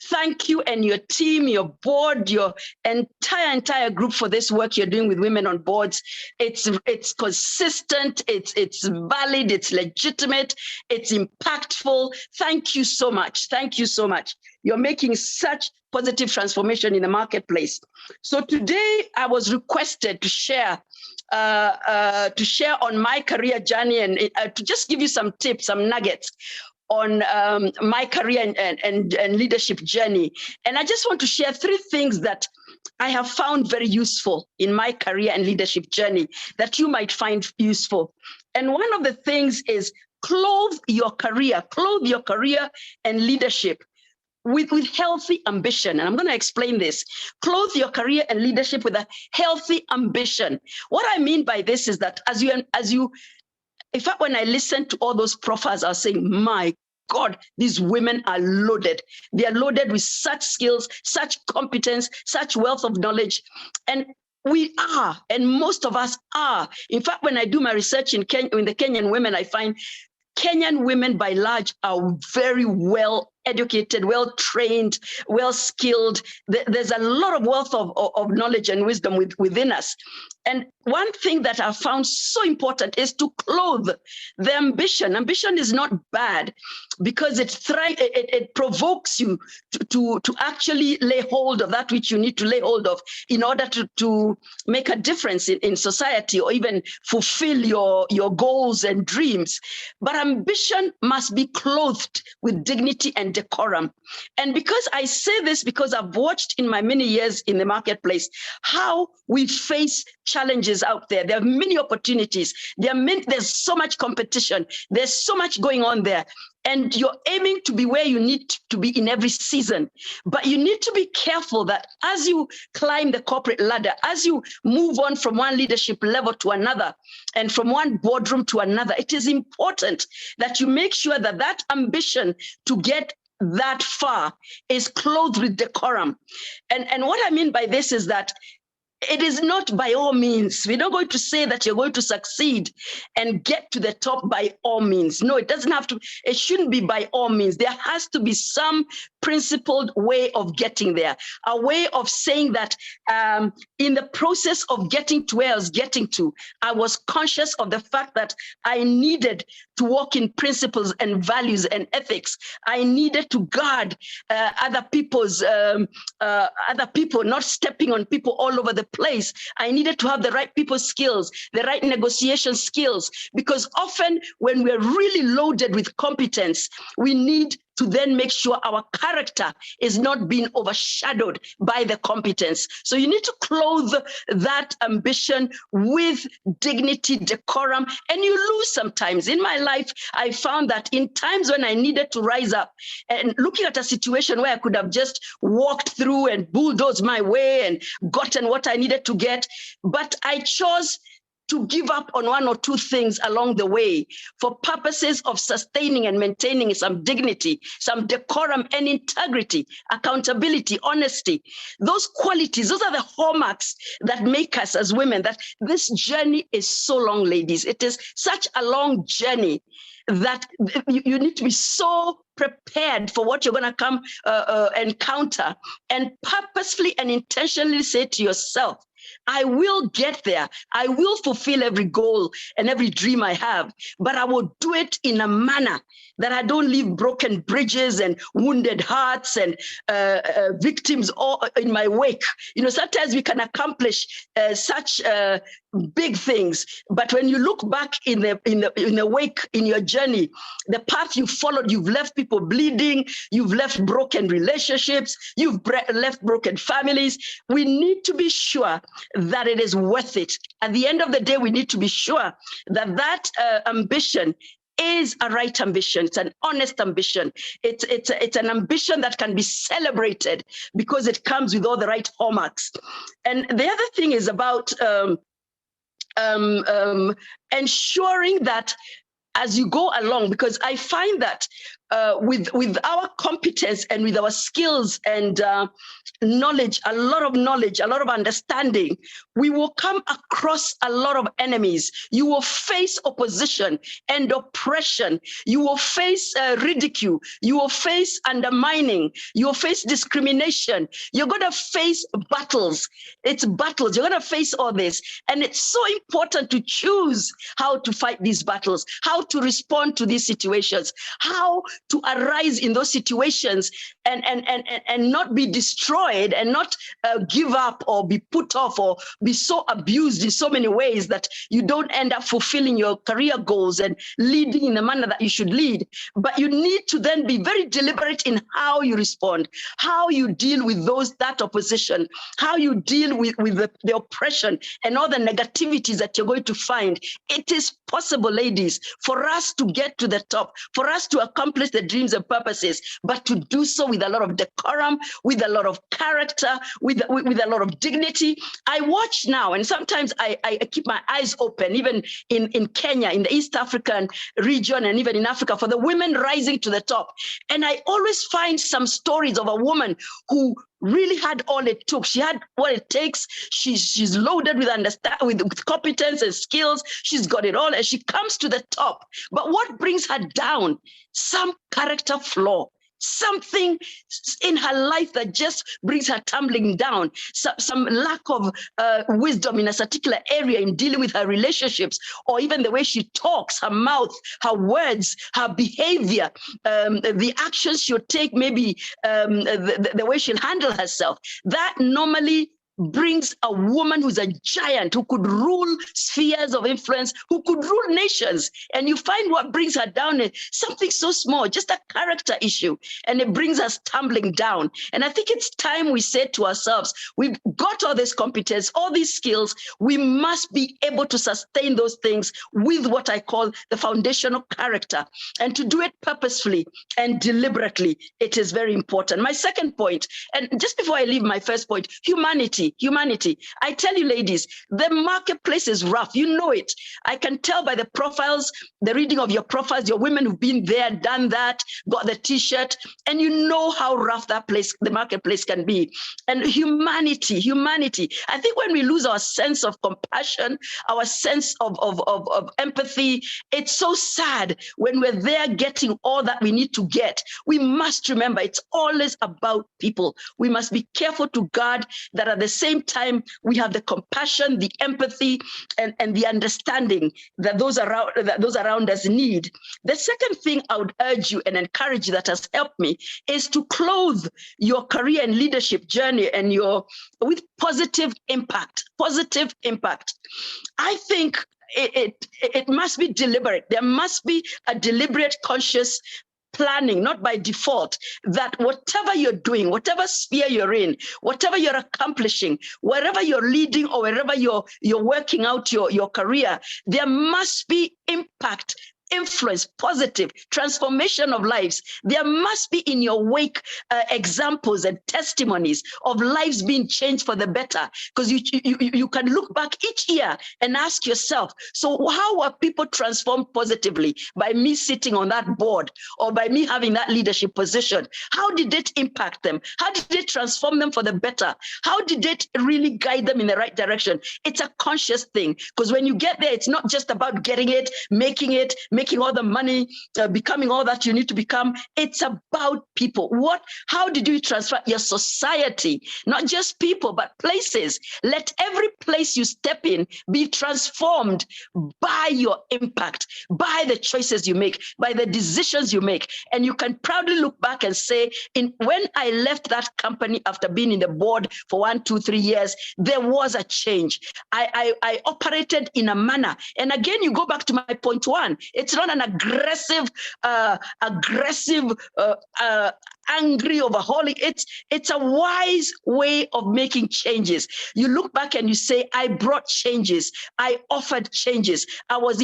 thank you and your team, your board, your entire group for this work you're doing with women on boards. It's consistent, it's valid, it's legitimate, it's impactful. Thank you so much. Thank you so much. You're making such positive transformation in the marketplace. So today I was requested to share on my career journey and to just give you some tips, some nuggets on my career and leadership journey. And I just want to share 3 things that I have found very useful in my career and leadership journey that you might find useful. And one of the things is clothe your career and leadership with healthy ambition. And I'm going to explain this. Clothe your career and leadership with a healthy ambition. What I mean by this is that as you, in fact, when I listened to all those profiles, I was saying, my God, these women are loaded. They are loaded with such skills, such competence, such wealth of knowledge. And we are, and most of us are. In fact, when I do my research in Kenya, in the Kenyan women, I find Kenyan women by large are very well educated, well trained, well skilled. There's a lot of wealth of knowledge and wisdom within us. And one thing that I found so important is to clothe the ambition. Ambition is not bad because it provokes you to actually lay hold of that which you need to lay hold of in order to make a difference in society or even fulfill your goals and dreams. But ambition must be clothed with dignity and decorum. And because I say this, because I've watched in my many years in the marketplace how we face challenges out there. There are many opportunities. There's so much competition. There's so much going on there. And you're aiming to be where you need to be in every season. But you need to be careful that as you climb the corporate ladder, as you move on from one leadership level to another, and from one boardroom to another, it is important that you make sure that that ambition to get that far is clothed with decorum. And what I mean by this is that it is not by all means. We're not going to say that you're going to succeed and get to the top by all means. No, it doesn't have to. It shouldn't be by all means. There has to be some principled way of getting there, a way of saying that in the process of getting to where I was getting to, I was conscious of the fact that I needed to walk in principles and values and ethics. I needed to guard other people, not stepping on people all over the place. I needed to have the right people skills, the right negotiation skills, because often when we're really loaded with competence, we need to then make sure our character is not being overshadowed by the competence. So you need to clothe that ambition with dignity, decorum, and you lose sometimes. In my life, I found that in times when I needed to rise up and looking at a situation where I could have just walked through and bulldozed my way and gotten what I needed to get, but I chose to give up on one or two things along the way for purposes of sustaining and maintaining some dignity, some decorum and integrity, accountability, honesty. Those qualities, those are the hallmarks that make us as women, that this journey is so long, ladies. It is such a long journey that you need to be so prepared for what you're going to come encounter, and purposefully and intentionally say to yourself, I will get there. I will fulfill every goal and every dream I have, but I will do it in a manner that I don't leave broken bridges and wounded hearts and victims all in my wake. You know, sometimes we can accomplish such big things, but when you look back in the wake in your journey, the path you followed, you've left people bleeding, you've left broken relationships, you've left broken families. We need to be sure that it is worth it. At the end of the day, we need to be sure that that ambition is a right ambition. It's an honest ambition. It's an ambition that can be celebrated because it comes with all the right hallmarks. And the other thing is about ensuring that as you go along, because I find that with our competence and with our skills and knowledge, a lot of understanding, we will come across a lot of enemies. You will face opposition and oppression. You will face ridicule. You will face undermining. You will face discrimination. You're going to face battles. It's battles. You're going to face all this. And it's so important to choose how to fight these battles, how to respond to these situations, how to arise in those situations and not be destroyed and not give up or be put off or be so abused in so many ways that you don't end up fulfilling your career goals and leading in the manner that you should lead. But you need to then be very deliberate in how you respond, how you deal with that opposition, how you deal with the oppression and all the negativities that you're going to find. It is possible, ladies, for us to get to the top, for us to accomplish the dreams and purposes, but to do so with a lot of decorum, with a lot of character, with a lot of dignity. I watch now, and sometimes I keep my eyes open, even in Kenya, in the East African region, and even in Africa, for the women rising to the top. And I always find some stories of a woman who really had all it took. She had what it takes. She's loaded with competence and skills. She's got it all, and she comes to the top. But what brings her down? Some character flaw, something in her life that just brings her tumbling down, some lack of wisdom in a particular area in dealing with her relationships, or even the way she talks, her mouth, her words, her behavior, the actions she'll take, maybe the way she'll handle herself. That normally brings a woman who's a giant, who could rule spheres of influence, who could rule nations. And you find what brings her down is something so small, just a character issue, and it brings us tumbling down. And I think it's time we said to ourselves, we've got all this competence, all these skills, we must be able to sustain those things with what I call the foundational character, and to do it purposefully and deliberately. It is very important. My second point, and just before I leave my first point, humanity. I tell you, ladies, the marketplace is rough. You know it. I can tell by the profiles, the reading of your profiles, your women who've been there, done that, got the t-shirt, and you know how rough that place, the marketplace can be. And humanity. I think when we lose our sense of compassion, our sense of empathy, it's so sad when we're there getting all that we need to get. We must remember it's always about people. We must be careful to guard that at the same time we have the compassion, the empathy, and the understanding that those around us need. The second thing I would urge you and encourage you that has helped me is to clothe your career and leadership journey and with positive impact. I think it must be deliberate. There must be a deliberate, conscious planning, not by default, that whatever you're doing, whatever sphere you're in, whatever you're accomplishing, wherever you're leading or wherever you're working out your career, there must be impact, influence, positive transformation of lives. There must be in your wake examples and testimonies of lives being changed for the better, because you can look back each year and ask yourself, so how were people transformed positively by me sitting on that board or by me having that leadership position? How did it impact them? How did it transform them for the better? How did it really guide them in the right direction? It's a conscious thing, because when you get there, it's not just about getting it, making all the money, becoming all that you need to become. It's about people. How did you transfer your society? Not just people, but places. Let every place you step in be transformed by your impact, by the choices you make, by the decisions you make. And you can proudly look back and say, when I left that company after being in the board for 1, 2, 3 years, there was a change. I operated in a manner. And again, you go back to my point 1. It's not an aggressive, angry, overhauling. It's a wise way of making changes. You look back and you say, I brought changes. I offered changes. I was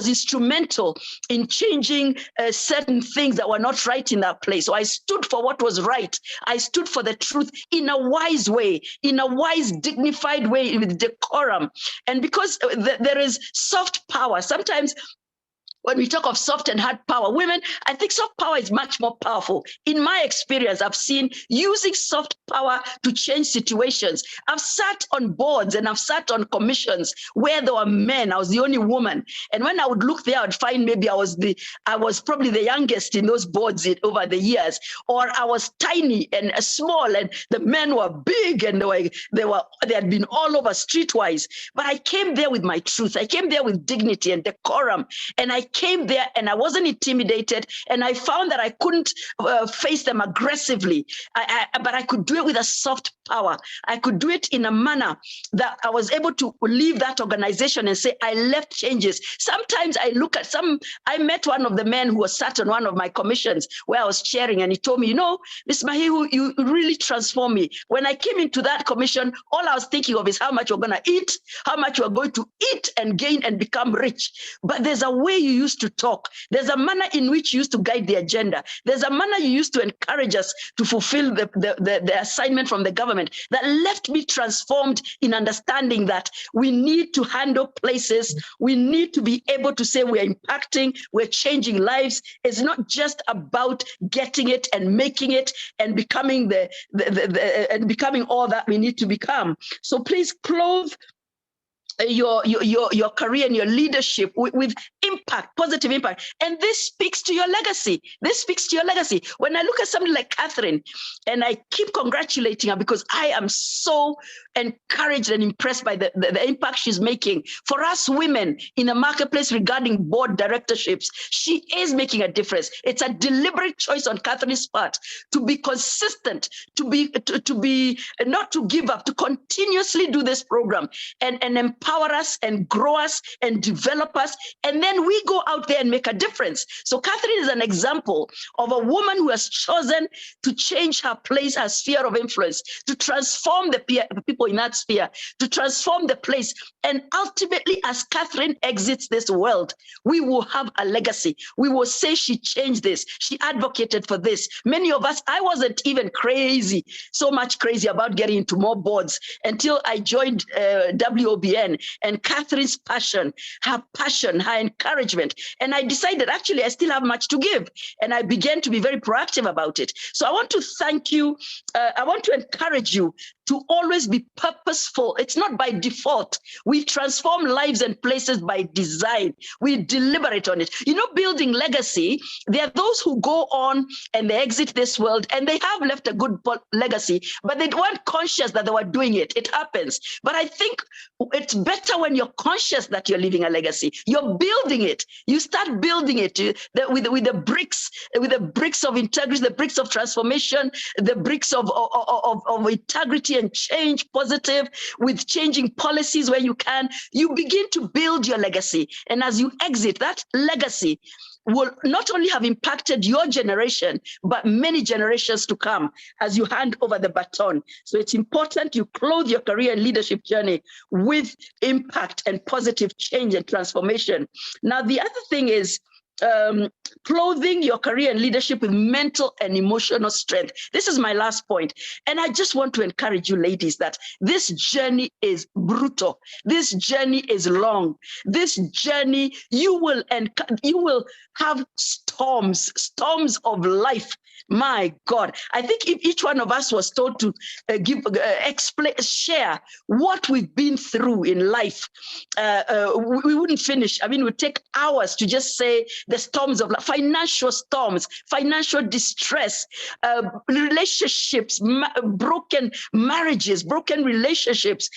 instrumental in changing certain things that were not right in that place. So I stood for what was right. I stood for the truth in a wise way, in a wise, dignified way with decorum. And because there is soft power, sometimes when we talk of soft and hard power, women, I think soft power is much more powerful. In my experience, I've seen using soft power to change situations. I've sat on boards and I've sat on commissions where there were men. I was the only woman. And when I would look there, I would find maybe I was probably the youngest in those boards over the years, or I was tiny and small, and the men were big and they had been all over streetwise. But I came there with my truth. I came there with dignity and decorum, and I came there and I wasn't intimidated, and I found that I couldn't face them aggressively, but I could do it with a soft power. I could do it in a manner that I was able to leave that organization and say, I left changes. Sometimes I met one of the men who was sat on one of my commissions where I was chairing, and he told me, you know, Ms. Mahihu, you really transformed me. When I came into that commission, all I was thinking of is how much we're going to eat, how much we're going to eat and gain and become rich. But there's a way you used to talk. There's a manner in which you used to guide the agenda. There's a manner you used to encourage us to fulfill the assignment from the government that left me transformed in understanding that we need to handle places. We need to be able to say we're impacting, we're changing lives. It's not just about getting it and making it and becoming and becoming all that we need to become. So please clothe your career and your leadership with impact, positive impact. And this speaks to your legacy. This speaks to your legacy. When I look at somebody like Catherine, and I keep congratulating her because I am so encouraged and impressed by the impact she's making. For us women in a marketplace regarding board directorships, she is making a difference. It's a deliberate choice on Catherine's part to be consistent, to be not to give up, to continuously do this program and empower us and grow us and develop us, and then we go out there and make a difference. So Catherine is an example of a woman who has chosen to change her place, her sphere of influence, to transform the people in that sphere, to transform the place. And ultimately, as Catherine exits this world, we will have a legacy. We will say she changed this, she advocated for this. Many of us, I wasn't even so much crazy about getting into more boards until I joined WOBN. And Catherine's passion, her encouragement. And I decided, actually, I still have much to give. And I began to be very proactive about it. So I want to thank you. I want to encourage you to always be purposeful. It's not by default. We transform lives and places by design. We deliberate on it. You know, building legacy, there are those who go on and they exit this world and they have left a good legacy, but they weren't conscious that they were doing it. It happens. But I think it's better when you're conscious that you're leaving a legacy. You're building it. You start building it with the bricks of integrity, the bricks of transformation, the bricks of integrity and change, positive, with changing policies where you can. You begin to build your legacy. And as you exit, that legacy will not only have impacted your generation, but many generations to come as you hand over the baton. So it's important you clothe your career and leadership journey with impact and positive change and transformation. Now, the other thing is clothing your career and leadership with mental and emotional strength. This is my last point. And I just want to encourage you ladies that this journey is brutal. This journey is long. This journey, you will have storms of life. My God, I think if each one of us was told to share what we've been through in life, we wouldn't finish. I mean, it would take hours to just say the storms of life, financial storms, financial distress, relationships, broken marriages, broken relationships,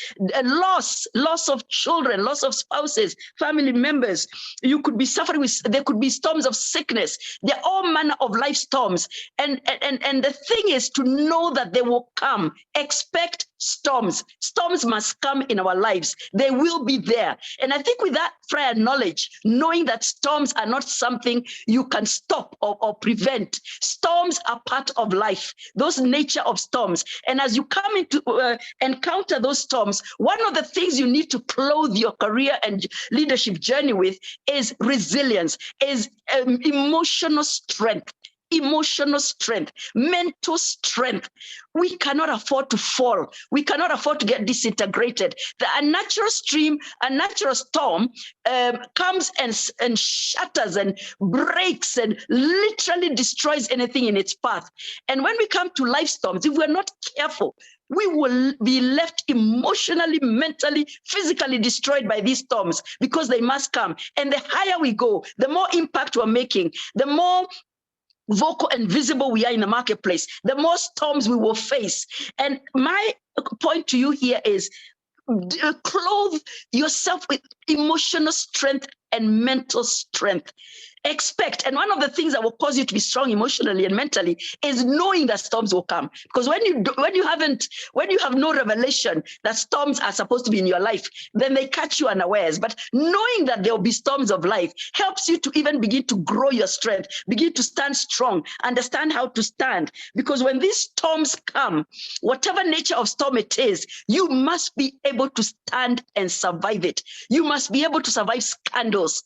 loss of children, loss of spouses, family members. You could be suffering with, there could be storms of sickness. There are all manner of life storms. And the thing is to know that they will come. Expect storms. Storms must come in our lives. They will be there. And I think with that prior knowledge, knowing that storms are not something you can stop or prevent. Storms are part of life, those nature of storms. And as you come into encounter those storms, one of the things you need to clothe your career and leadership journey with is resilience, is emotional strength. emotional strength, mental strength. We cannot afford to fall. We cannot afford to get disintegrated. A natural stream, a natural storm comes and shatters and breaks and literally destroys anything in its path. And when we come to life storms, if we're not careful, we will be left emotionally, mentally, physically destroyed by these storms, because they must come. And the higher we go, the more impact we're making, the more vocal and visible we are in the marketplace, the more storms we will face. And my point to you here is, clothe yourself with emotional strength and mental strength. Expect, and one of the things that will cause you to be strong emotionally and mentally is knowing that storms will come. Because when you have no revelation that storms are supposed to be in your life, then they catch you unawares. But knowing that there will be storms of life helps you to even begin to grow your strength, begin to stand strong, understand how to stand. Because when these storms come, whatever nature of storm it is, you must be able to stand and survive it. You must be able to survive scandals,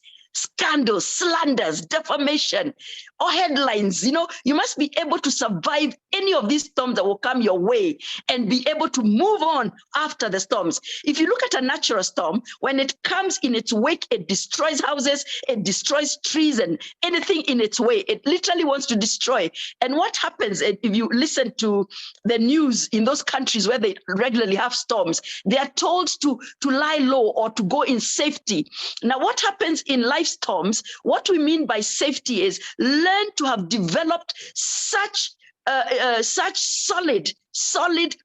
slanders, defamation, or headlines. You must be able to survive any of these storms that will come your way and be able to move on after the storms. If you look at a natural storm, when it comes in its wake, it destroys houses, it destroys trees and anything in its way. It literally wants to destroy. And what happens if you listen to the news in those countries where they regularly have storms, they are told to lie low or to go in safety. Now, what happens in life storms, what we mean by safety is learn to have developed such solid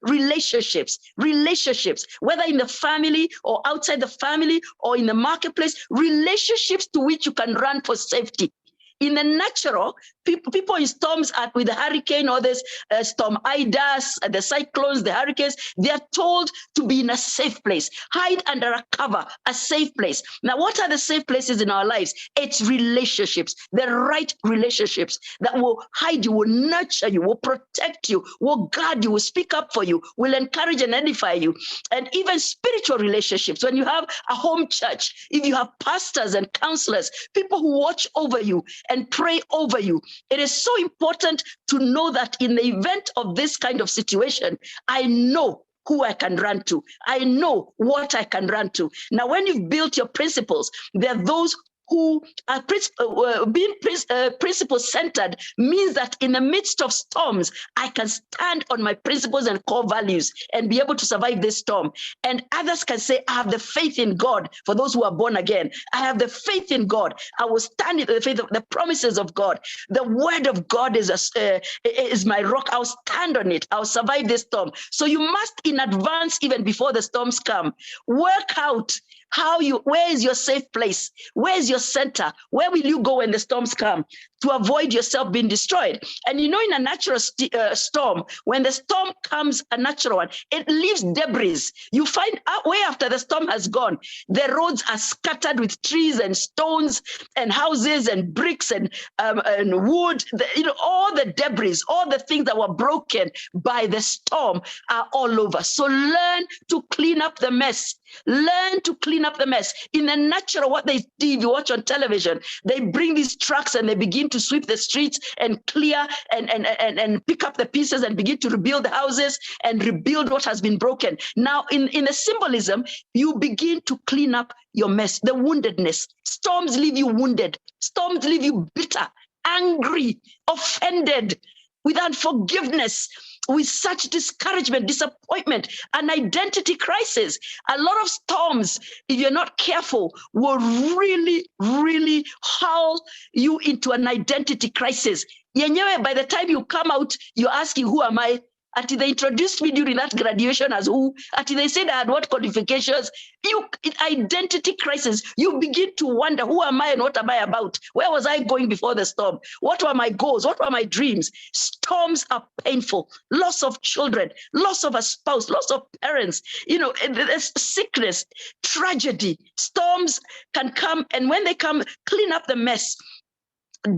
relationships, whether in the family or outside the family or in the marketplace, relationships to which you can run for safety. In the natural, people in storms with the hurricane or this storm Ida, the cyclones, the hurricanes, they are told to be in a safe place, hide under a cover, a safe place. Now, what are the safe places in our lives? It's relationships, the right relationships that will hide you, will nurture you, will protect you, will guard you, will speak up for you, will encourage and edify you. And even spiritual relationships, when you have a home church, if you have pastors and counselors, people who watch over you and pray over you, it is so important to know that in the event of this kind of situation, I know who I can run to. I know what I can run to. Now, when you've built your principles, there are those who are being principle-centered means that in the midst of storms, I can stand on my principles and core values and be able to survive this storm. And others can say, I have the faith in God. For those who are born again, I have the faith in God. I will stand in the faith of the promises of God. The word of God is my rock. I'll stand on it. I'll survive this storm. So you must, in advance, even before the storms come, work out where is your safe place? Where is your center? Where will you go when the storms come to avoid yourself being destroyed? And in a natural storm, when the storm comes, a natural one, it leaves debris. You find out way after the storm has gone, the roads are scattered with trees and stones and houses and bricks and wood. All the debris, all the things that were broken by the storm are all over. So learn to clean up the mess. Learn to clean up the mess. In the natural, what they do, if you watch on television, they bring these trucks and they begin to sweep the streets and clear and pick up the pieces and begin to rebuild the houses and rebuild what has been broken. Now, in the symbolism, you begin to clean up your mess, the woundedness. Storms leave you wounded. Storms leave you bitter, angry, offended, with unforgiveness, with such discouragement, disappointment, an identity crisis. A lot of storms, if you're not careful, will really, really haul you into an identity crisis. Yenyewe, by the time you come out, you're asking, who am I? Until they introduced me during that graduation as who, until they said I had what qualifications, identity crisis, you begin to wonder, who am I and what am I about? Where was I going before the storm? What were my goals? What were my dreams? Storms are painful. Loss of children, loss of a spouse, loss of parents, there's sickness, tragedy. Storms can come, and when they come, clean up the mess.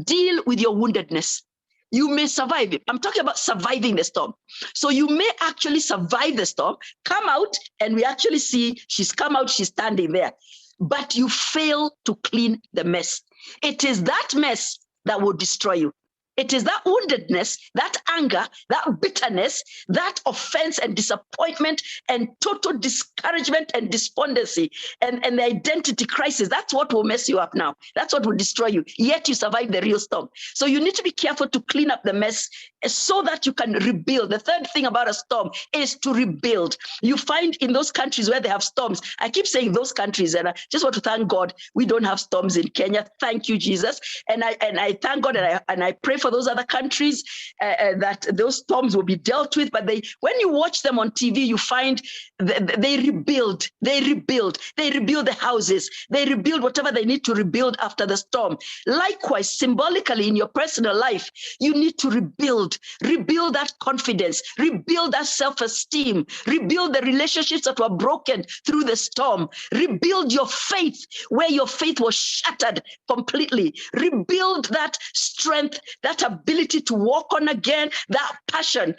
Deal with your woundedness. You may survive it. I'm talking about surviving the storm. So you may actually survive the storm, come out, and we actually see she's come out, she's standing there. But you fail to clean the mess. It is that mess that will destroy you. It is that woundedness, that anger, that bitterness, that offense and disappointment and total discouragement and despondency and the identity crisis. That's what will mess you up now. That's what will destroy you. Yet you survive the real storm. So you need to be careful to clean up the mess so that you can rebuild. The third thing about a storm is to rebuild. You find in those countries where they have storms, I keep saying those countries, and I just want to thank God we don't have storms in Kenya. Thank you, Jesus. And I thank God and I pray for those other countries that those storms will be dealt with. But when you watch them on TV, you find they rebuild the houses, they rebuild whatever they need to rebuild after the storm. Likewise, symbolically in your personal life, you need to rebuild that confidence, rebuild that self-esteem, rebuild the relationships that were broken through the storm, rebuild your faith where your faith was shattered completely, rebuild that strength, that ability to walk on again, that passion.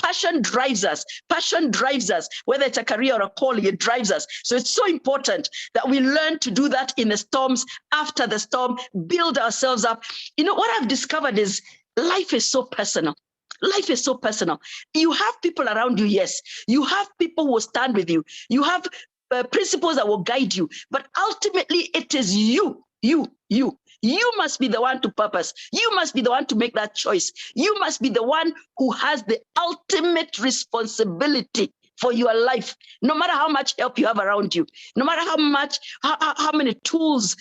Passion drives us, whether it's a career or a calling, it drives us. So it's so important that we learn to do that in the storms, after the storm, build ourselves up. What I've discovered is life is so personal. Life is so personal. You have people around you, yes. You have people who will stand with you. You have principles that will guide you. But ultimately, it is you. You must be the one to purpose. You must be the one to make that choice. You must be the one who has the ultimate responsibility for your life, no matter how much help you have around you, no matter how many tools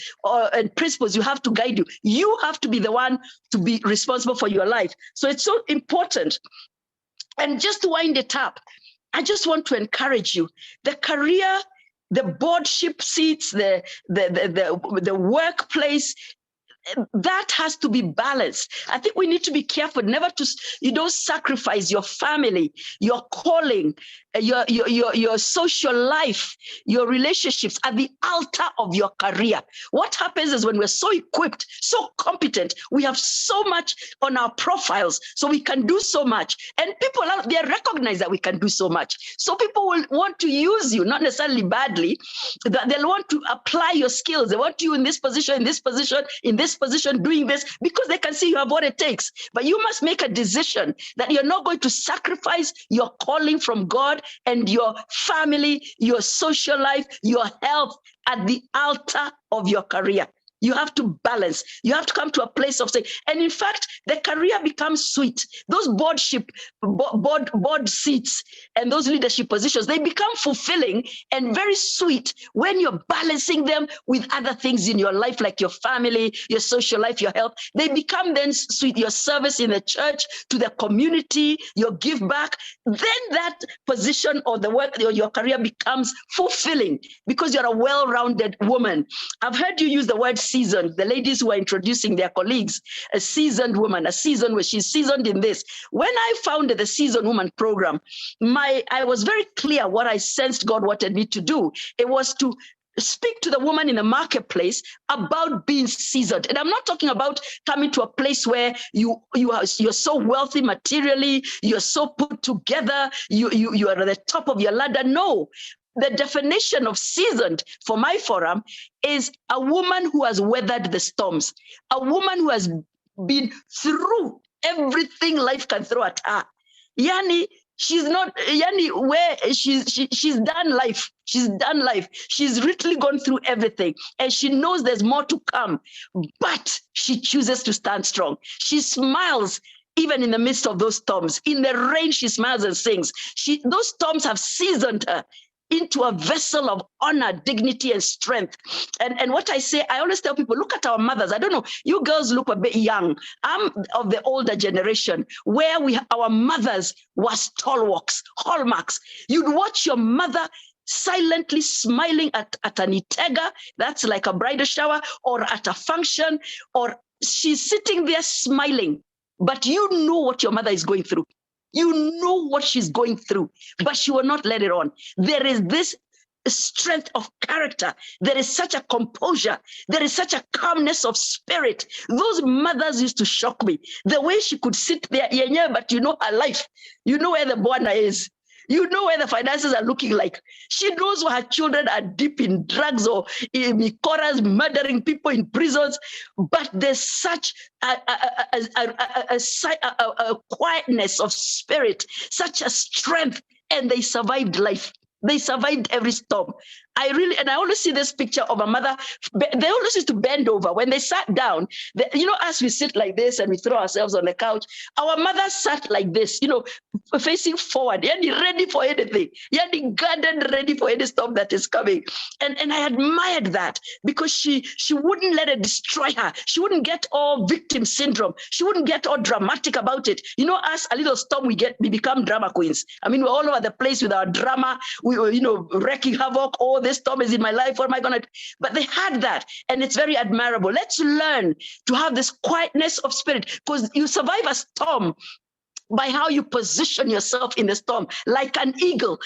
and principles you have to guide you. You have to be the one to be responsible for your life. So it's so important. And just to wind it up, I just want to encourage you. The career, the boardship seats, the workplace, that has to be balanced. I think we need to be careful never to, don't sacrifice your family, your calling, your social life, your relationships at the altar of your career. What happens is when we're so equipped, so competent, we have so much on our profiles, so we can do so much. And people out there recognize that we can do so much. So people will want to use you, not necessarily badly, that they'll want to apply your skills. They want you in this position, in this position, in this position, doing this, because they can see you have what it takes. But you must make a decision that you're not going to sacrifice your calling from God and your family, your social life, your health at the altar of your career. You have to balance. You have to come to a place of saying, and in fact, the career becomes sweet. Those board seats and those leadership positions, they become fulfilling and very sweet when you're balancing them with other things in your life, like your family, your social life, your health. They become then sweet. Your service in the church, to the community, your give back. Then that position or the work or your career becomes fulfilling because you're a well-rounded woman. I've heard you use the word seasoned. The ladies who are introducing their colleagues, a seasoned woman, a seasoned where she's seasoned in this. When I founded the Seasoned Woman program, I was very clear what I sensed God wanted me to do. It was to speak to the woman in the marketplace about being seasoned. And I'm not talking about coming to a place where you're so wealthy materially, you're so put together, you are at the top of your ladder. No. The definition of seasoned for my forum is a woman who has weathered the storms, a woman who has been through everything life can throw at her. Yani, she's not, yani, where she's done life. She's done life. She's literally gone through everything and she knows there's more to come, but she chooses to stand strong. She smiles even in the midst of those storms. In the rain, she smiles and sings. Those storms have seasoned her into a vessel of honor, dignity, and strength. And what I say, I always tell people, look at our mothers. I don't know, you girls look a bit young. I'm of the older generation where our mothers were stalwarts, hallmarks. You'd watch your mother silently smiling at an itega, that's like a bridal shower, or at a function, or she's sitting there smiling, but you know what your mother is going through. You know what she's going through, but she will not let it on. There is this strength of character. There is such a composure. There is such a calmness of spirit. Those mothers used to shock me. The way she could sit there, but you know her life. You know where the Bwana is. You know where the finances are looking like. She knows her children are deep in drugs or in mikoras, murdering people in prisons. But there's such a quietness of spirit, such a strength, and they survived life. They survived every storm. I always see this picture of a mother. They always used to bend over when they sat down. As we sit like this and we throw ourselves on the couch, our mother sat like this, facing forward, ready for anything, guarded, ready for any storm that is coming. And I admired that because she wouldn't let it destroy her. She wouldn't get all victim syndrome. She wouldn't get all dramatic about it. As a little storm we become drama queens. I mean, we're all over the place with our drama. We were, wreaking havoc. Oh, this storm is in my life. What am I going to? But they had that. And it's very admirable. Let's learn to have this quietness of spirit, because you survive a storm by how you position yourself in the storm. Like an eagle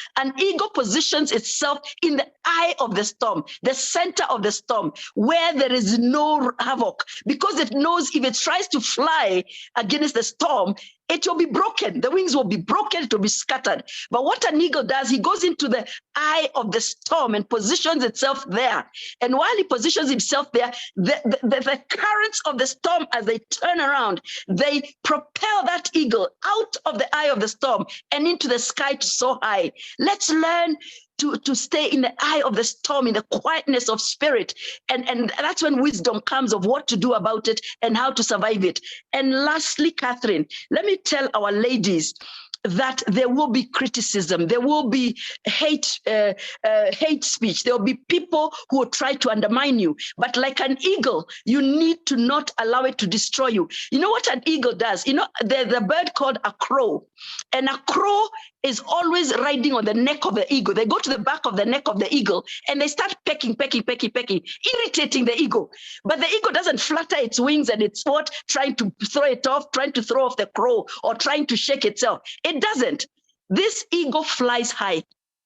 positions itself in the eye of the storm, the center of the storm, where there is no havoc, because it knows if it tries to fly against the storm, it will be broken. The wings will be broken, it will be scattered. But what an eagle does, he goes into the eye of the storm and positions itself there. And while he positions himself there, the currents of the storm, as they turn around, they propel that eagle out of the eye of the storm and into the sky to soar high. Let's learn to stay in the eye of the storm, in the quietness of spirit. And that's when wisdom comes of what to do about it and how to survive it. And lastly, Catherine, let me tell our ladies that there will be criticism, there will be hate speech, there will be people who will try to undermine you. But like an eagle, you need to not allow it to destroy you. You know what an eagle does? There's a bird called a crow, and a crow is always riding on the neck of the eagle. They go to the back of the neck of the eagle and they start pecking, irritating the eagle. But the eagle doesn't flutter its wings and it's trying to throw it off, trying to throw off the crow or trying to shake itself. It doesn't. This eagle flies high.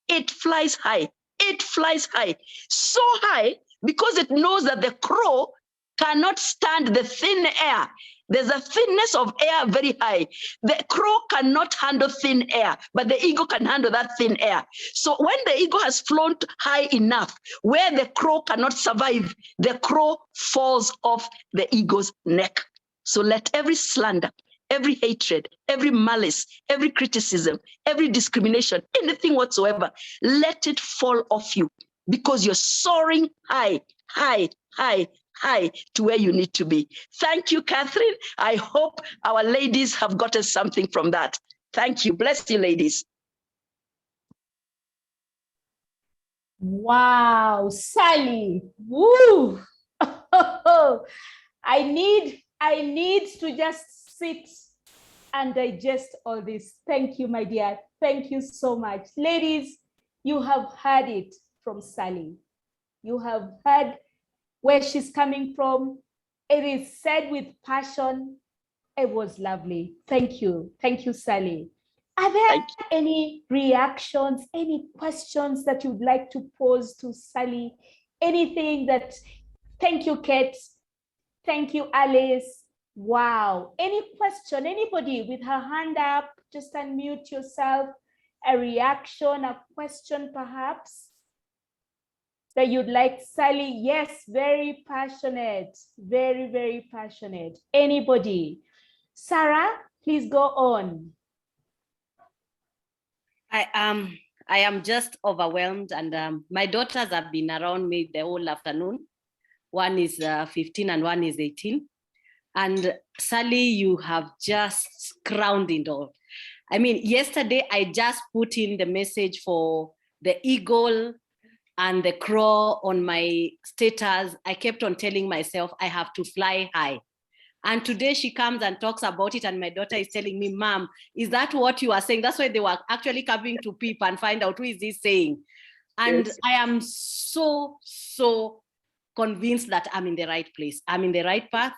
It flies high. It flies high. So high because it knows that the crow cannot stand the thin air. There's a thinness of air very high. The crow cannot handle thin air, but the eagle can handle that thin air. So when the eagle has flown high enough, where the crow cannot survive, the crow falls off the eagle's neck. So let every slander, every hatred, every malice, every criticism, every discrimination, anything whatsoever, let it fall off you, because you're soaring high, high, high, high to where you need to be. Thank you, Catherine. I hope our ladies have gotten something from that. Thank you. Bless you, ladies. Wow, Sally. Woo! I need to just sit and digest all this. Thank you, my dear. Thank you so much. Ladies, you have heard it from Sally. You have heard where she's coming from. It is said with passion. It was lovely. Thank you. Thank you, Sally. Are there any reactions, any questions that you'd like to pose to Sally? Anything that, thank you, Kate. Thank you, Alice. Wow. Any question, anybody with her hand up, just unmute yourself. A reaction, a question perhaps that you'd like, Sally? Yes, very passionate, very, very passionate. Anybody? Sarah, please go on. I am just overwhelmed, and my daughters have been around me the whole afternoon. One is 15 and one is 18. And Sally, you have just crowned it all. I mean, yesterday I just put in the message for the eagle and the crow on my status. I kept on telling myself I have to fly high. And today she comes and talks about it, and my daughter is telling me, Mom, is that what you are saying? That's why they were actually coming to peep and find out who is this saying. And yes. I am so convinced that I'm in the right place. I'm in the right path,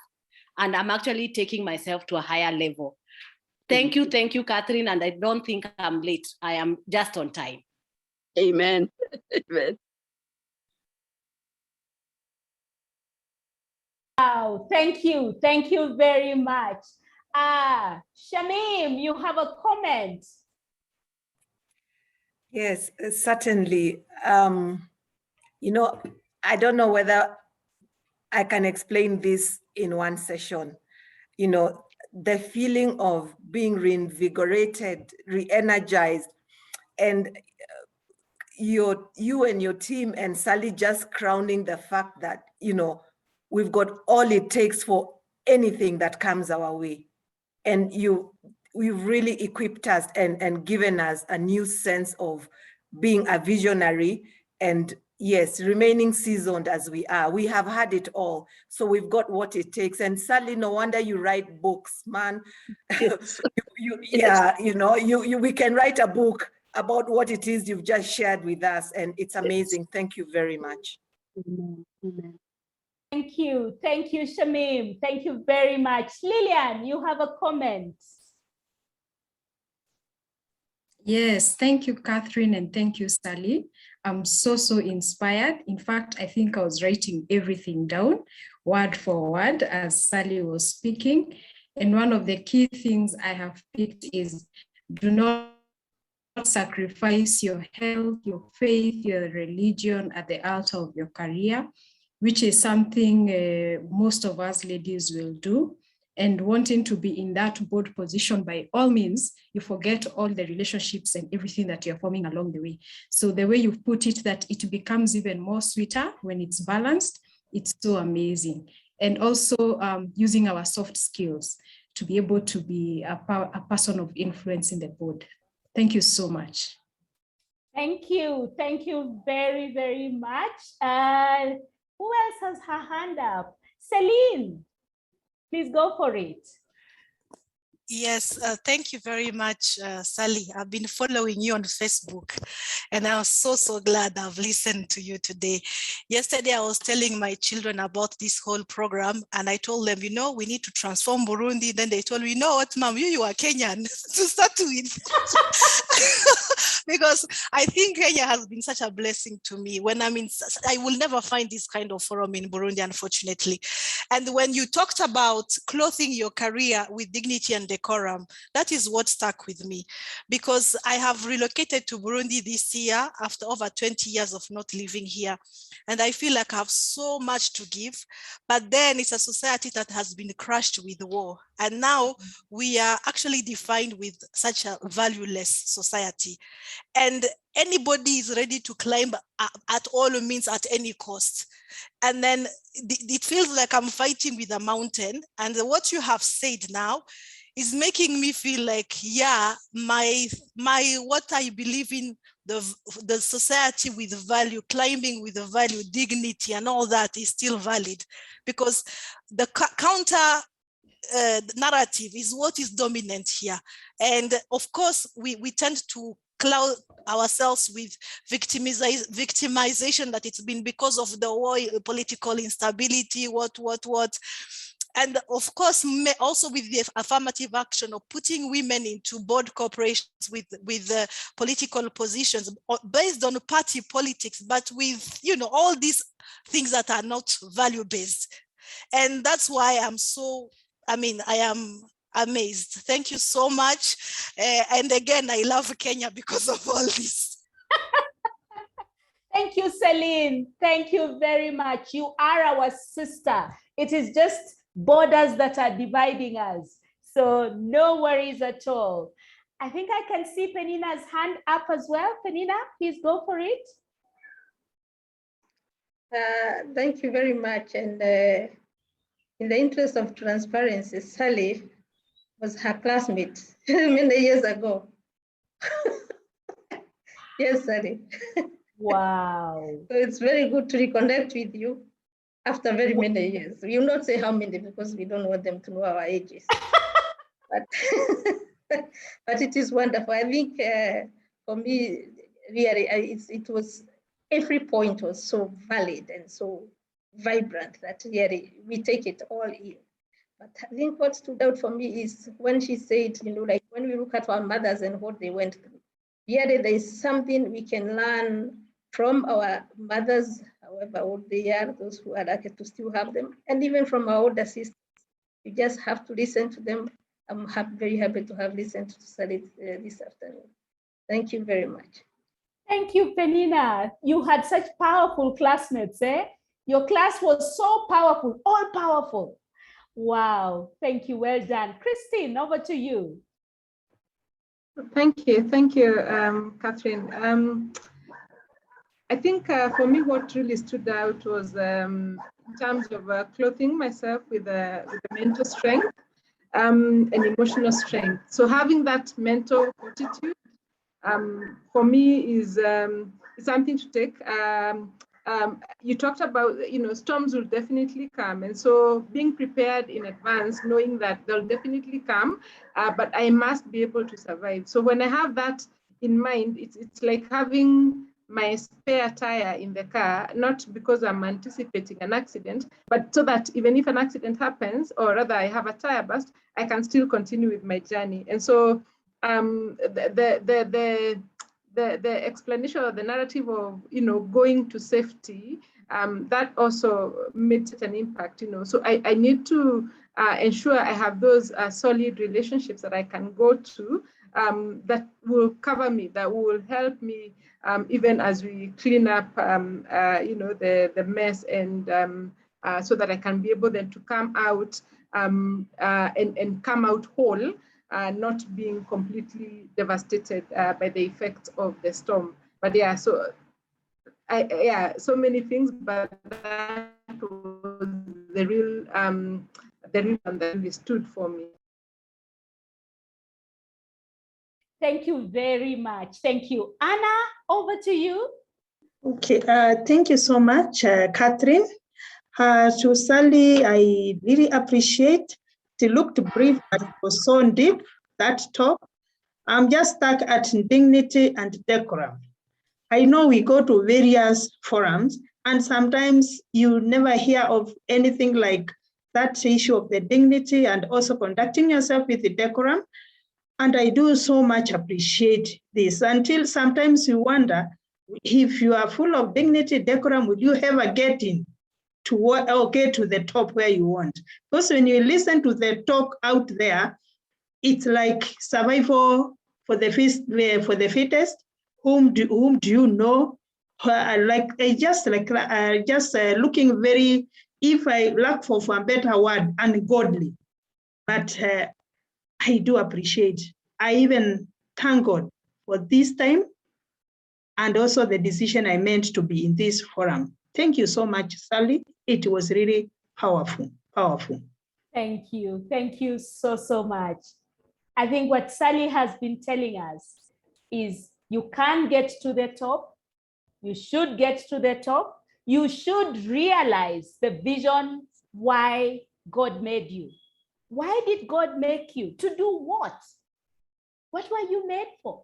and I'm actually taking myself to a higher level. Thank you, Catherine. And I don't think I'm late. I am just on time. Amen. Amen. Wow, thank you very much. Shamim, you have a comment. Yes, certainly. You know, I don't know whether I can explain this in one session. You know, the feeling of being reinvigorated, re-energized, and you and your team and Sally just crowning the fact that, you know, we've got all it takes for anything that comes our way. And you've really equipped us and given us a new sense of being a visionary and yes, remaining seasoned as we are. We have had it all. So we've got what it takes. And Sally, no wonder you write books, man. Yes. Yeah, you know, we can write a book about what it is you've just shared with us. And it's amazing. Thank you very much. Amen. Thank you. Thank you, Shamim. Thank you very much. Lillian, you have a comment. Yes, thank you, Catherine, and thank you, Sally. I'm so inspired. In fact, I think I was writing everything down, word for word, as Sally was speaking. And one of the key things I have picked is do not sacrifice your health, your faith, your religion at the altar of your career, which is something most of us ladies will do. And wanting to be in that board position, by all means, you forget all the relationships and everything that you're forming along the way. So the way you've put it, that it becomes even more sweeter when it's balanced, it's so amazing. And also using our soft skills to be able to be a person of influence in the board. Thank you so much. Thank you. Thank you very, very much. Who else has her hand up? Celine, please go for it. Yes, thank you very much, Sally. I've been following you on Facebook, and I was so glad I've listened to you today. Yesterday, I was telling my children about this whole program, and I told them, you know, we need to transform Burundi. Then they told me, you know what, Mom, you are Kenyan to start with. Because I think Kenya has been such a blessing to me. When I'm in, I will never find this kind of forum in Burundi, unfortunately. And when you talked about clothing your career with dignity and decorum, that is what stuck with me, because I have relocated to Burundi this year after over 20 years of not living here. And I feel like I have so much to give, but then it's a society that has been crushed with war. And now we are actually defined with such a valueless society. And anybody is ready to climb at all means, at any cost. And then it feels like I'm fighting with a mountain. And what you have said now is making me feel like, yeah, my what I believe in, the society with value, climbing with the value, dignity, and all that is still valid, because the counter narrative is what is dominant here. And of course, we tend to cloud ourselves with victimization, that it's been because of the war, political instability, what. And of course, also with the affirmative action of putting women into board corporations with the political positions based on party politics, but with, you know, all these things that are not value-based. And that's why I am amazed. Thank you so much. And again, I love Kenya because of all this. Thank you, Celine. Thank you very much. You are our sister. It is just borders that are dividing us. So no worries at all. I think I can see Penina's hand up as well. Penina, please go for it. Thank you very much. And in the interest of transparency, Sally was her classmate many years ago. Yes, Sally. Wow. So it's very good to reconnect with you after very many years. We will not say how many because we don't want them to know our ages. but it is wonderful. I think for me, really, it was, every point was so valid and so vibrant that really we take it all in. But I think what stood out for me is when she said, you know, like when we look at our mothers and what they went through, really there is something we can learn from our mothers, however old they are, those who are lucky to still have them, and even from our older sisters. You just have to listen to them. I'm very happy to have listened to Sally this afternoon. Thank you very much. Thank you, Penina. You had such powerful classmates, eh? Your class was so powerful, all powerful. Wow, thank you, well done. Christine, over to you. Thank you, Catherine. I think for me, what really stood out was in terms of clothing myself with the mental strength and emotional strength. So having that mental fortitude for me is something to take. You talked about, storms will definitely come. And so being prepared in advance, knowing that they'll definitely come, but I must be able to survive. So when I have that in mind, it's like having my spare tire in the car, not because I'm anticipating an accident, but so that even if an accident happens, or rather I have a tire burst, I can still continue with my journey. And so the explanation or the narrative of going to safety, that also made such an impact. So I need to ensure I have those solid relationships that I can go to that will cover me, that will help me even as we clean up the mess, and so that I can be able then to come out and come out whole. Not being completely devastated by the effects of the storm. But yeah, so many things, but that was the real one that really stood for me. Thank you very much. Thank you. Anna, over to you. Okay, thank you so much, Catherine. To Sally, I really appreciate. It looked brief, but it was so deep, that talk. I'm just stuck at dignity and decorum. I know we go to various forums, and sometimes you never hear of anything like that issue of the dignity and also conducting yourself with the decorum. And I do so much appreciate this, until sometimes you wonder, if you are full of dignity, decorum, will you ever get in to what, or get to the top where you want? Because when you listen to the talk out there, it's like survival for the fittest. Whom do you know? Just looking very, if I lack for a better word, ungodly. But I do appreciate. I even thank God for this time, and also the decision I made to be in this forum. Thank you so much, Sally. It was really powerful. Thank you. Thank you so much. I think what Sally has been telling us is you can get to the top. You should get to the top. You should realize the vision why God made you. Why did God make you? To do what? What were you made for?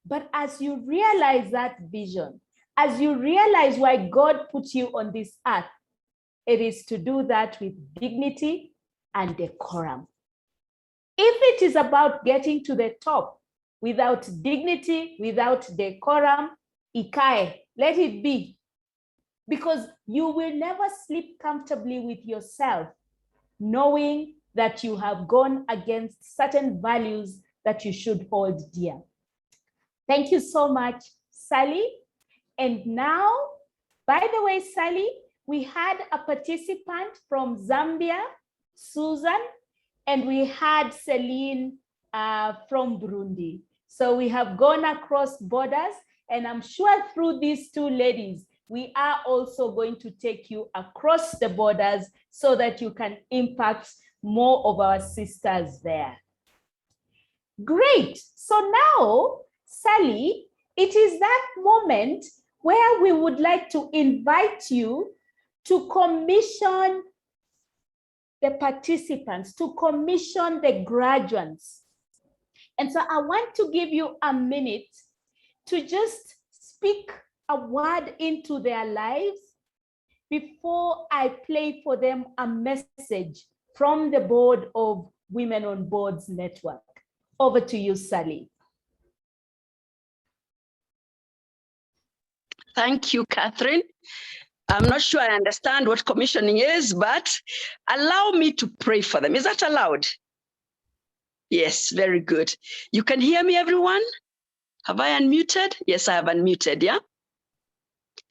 But as you realize that vision, as you realize why God put you on this earth, it is to do that with dignity and decorum. If it is about getting to the top without dignity, without decorum, ikae, let it be. Because you will never sleep comfortably with yourself, knowing that you have gone against certain values that you should hold dear. Thank you so much, Sally. And now, by the way, Sally, we had a participant from Zambia, Susan, and we had Celine from Burundi. So we have gone across borders, and I'm sure through these two ladies, we are also going to take you across the borders so that you can impact more of our sisters there. Great. So now, Sally, it is that moment where we would like to invite you to commission the participants, to commission the graduates. And so I want to give you a minute to just speak a word into their lives before I play for them a message from the board of Women on Boards Network. Over to you, Sally. Thank you, Catherine. I'm not sure I understand what commissioning is, but allow me to pray for them. Is that allowed? Yes, very good. You can hear me, everyone? Have I unmuted? Yes, I have unmuted, yeah?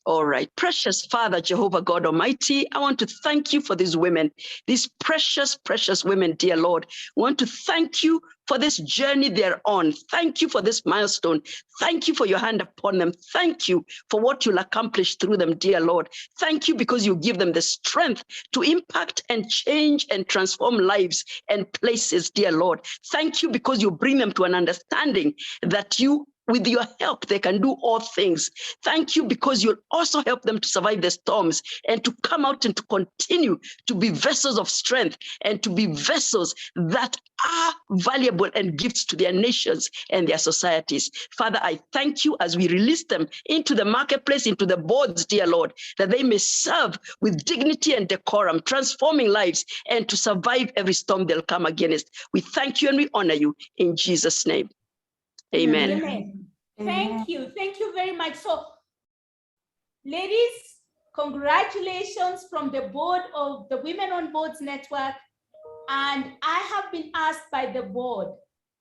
All right, precious Father, Jehovah God Almighty, I want to thank you for these women, these precious, precious women, dear Lord. I want to thank you for this journey they're on. Thank you for this milestone. Thank you for your hand upon them. Thank you for what you'll accomplish through them, dear Lord. Thank you because you give them the strength to impact and change and transform lives and places, dear Lord. Thank you because you bring them to an understanding that you, with your help, they can do all things. Thank you because you'll also help them to survive the storms and to come out and to continue to be vessels of strength and to be vessels that are valuable and gifts to their nations and their societies. Father, I thank you as we release them into the marketplace, into the boards, dear Lord, that they may serve with dignity and decorum, transforming lives and to survive every storm they'll come against. We thank you and we honor you in Jesus' name. Amen. Amen. Thank you. Thank you very much. So, ladies, congratulations from the board of the Women on Boards Network. And I have been asked by the board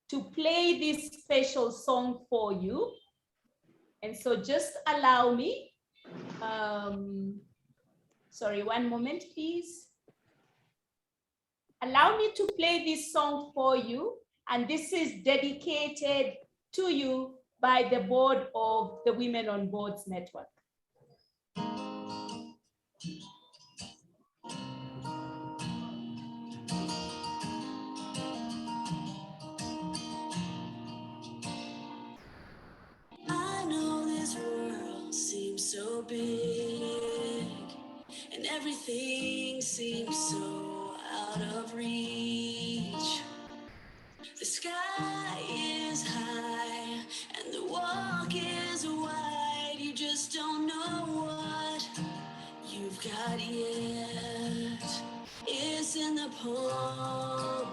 to play this special song for you. And so just allow me. Sorry, one moment, please. Allow me to play this song for you. And this is dedicated to you by the board of the Women on Boards Network. I know this world seems so big and everything seems so out of reach. The sky is high and the walk is wide. You just don't know what you've got yet. It's in the palm of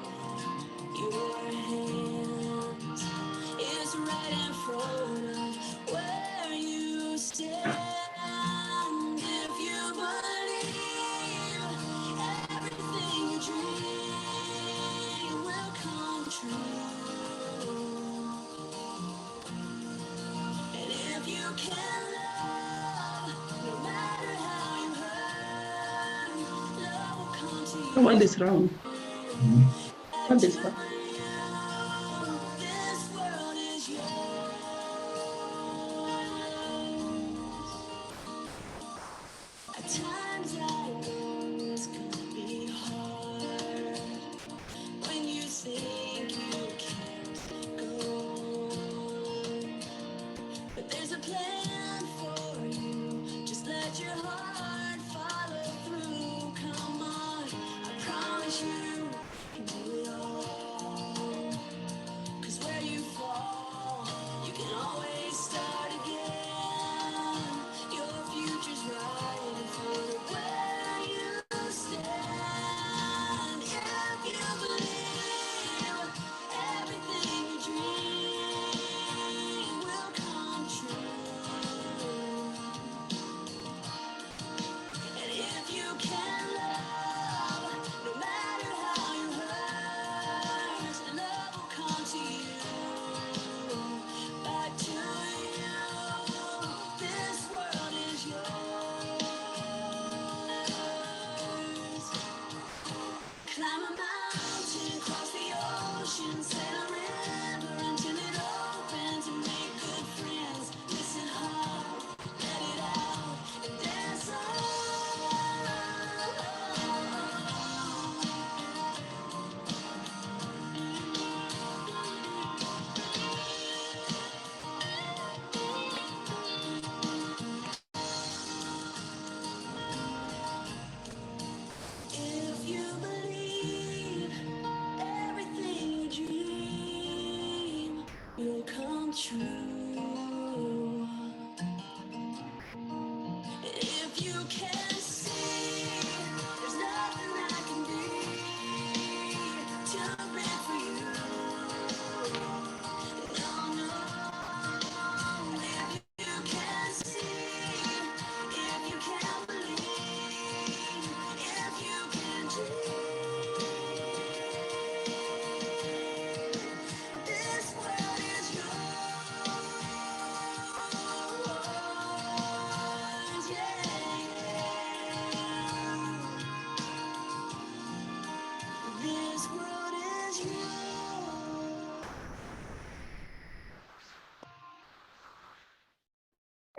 your hands. It's right in front of where you stand. If you believe everything you dream will come true, and if you can love, no matter how you hurt, love will come to you. What is wrong? What is wrong? This world is yours. At times I know it's gonna be hard when you think you can't go. But there's a plan for you. Just let your heart follow through. Come on, I promise you can do it all.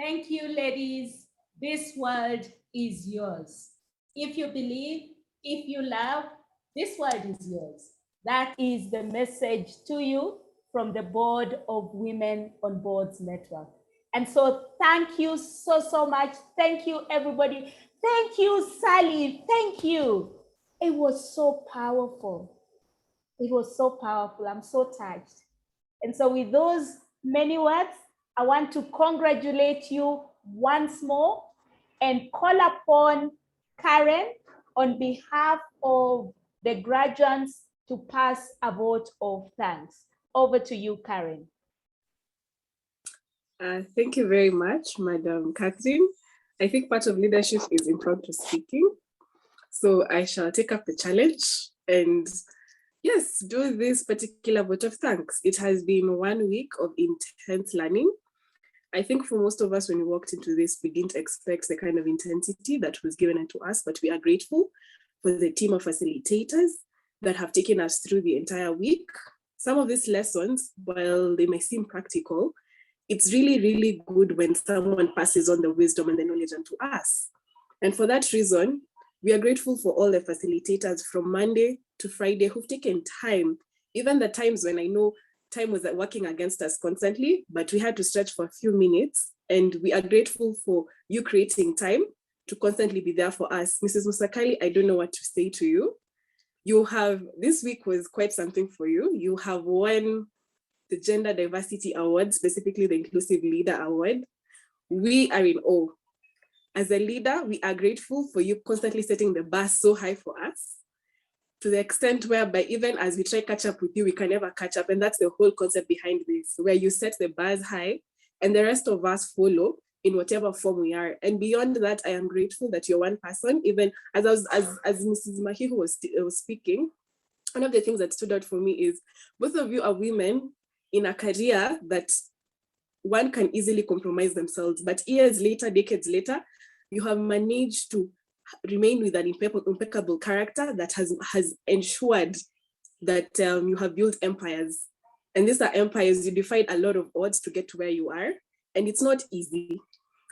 Thank you, ladies. This world is yours. If you believe, if you love, this world is yours. That is the message to you from the Board of Women on Boards Network. And so thank you so much. Thank you, everybody. Thank you, Sally. Thank you. It was so powerful. It was so powerful. I'm so touched. And so with those many words, I want to congratulate you once more and call upon Karen on behalf of the graduates to pass a vote of thanks. Over to you, Karen. Thank you very much, Madam Catherine. I think part of leadership is impromptu speaking. So I shall take up the challenge and yes, do this particular vote of thanks. It has been 1 week of intense learning. I think for most of us, when we walked into this, we didn't expect the kind of intensity that was given to us, but we are grateful for the team of facilitators that have taken us through the entire week. Some of these lessons, while they may seem practical, it's really, really good when someone passes on the wisdom and the knowledge onto us. And for that reason, we are grateful for all the facilitators from Monday to Friday who've taken time, even the times when I know time was working against us constantly, but we had to stretch for a few minutes. And we are grateful for you creating time to constantly be there for us. Mrs. Musakali, I don't know what to say to you. This week was quite something for you. You have won the Gender Diversity Award, specifically the Inclusive Leader Award. We are in awe. As a leader, we are grateful for you constantly setting the bar so high for us, to the extent whereby even as we try to catch up with you, we can never catch up. And that's the whole concept behind this, where you set the bars high and the rest of us follow in whatever form we are. And beyond that, I am grateful that you're one person. Even as Mrs. Mahihu was speaking, one of the things that stood out for me is both of you are women in a career that one can easily compromise themselves. But years later, decades later, you have managed to remain with an impeccable character that has ensured that you have built empires. And these are empires, you defied a lot of odds to get to where you are. And it's not easy.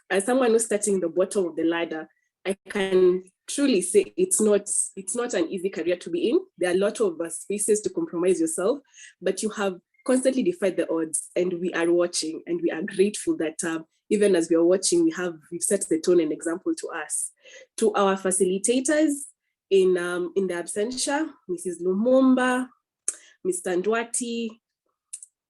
As someone who's starting the bottom of the ladder, I can truly say it's not an easy career to be in. There are a lot of spaces to compromise yourself, but you have constantly defied the odds, and we are watching, and we are grateful that even as we are watching, we've set the tone and example to us. To our facilitators in the absentia, Mrs. Lumumba, Mr. Ndwati,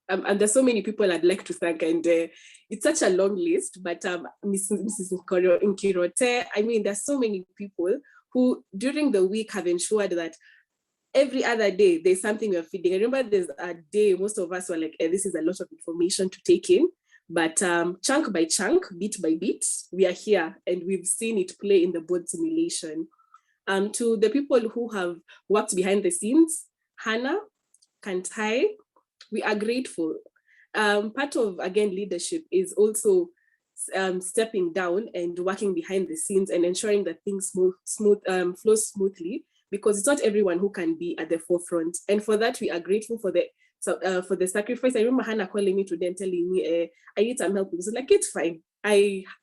and there's so many people I'd like to thank, and it's such a long list, but Mrs. Nkirote, I mean, there's so many people who during the week have ensured that every other day there's something we're feeding. I remember there's a day most of us were like, this is a lot of information to take in, but chunk by chunk, bit by bit, we are here and we've seen it play in the board simulation. To the people who have worked behind the scenes, Hannah, Kantai, we are grateful. Part of, again, leadership is also stepping down and working behind the scenes and ensuring that things flow smoothly, because it's not everyone who can be at the forefront. And for that, we are grateful for the sacrifice. I remember Hannah calling me today and telling me, I need some help. So like, it's fine.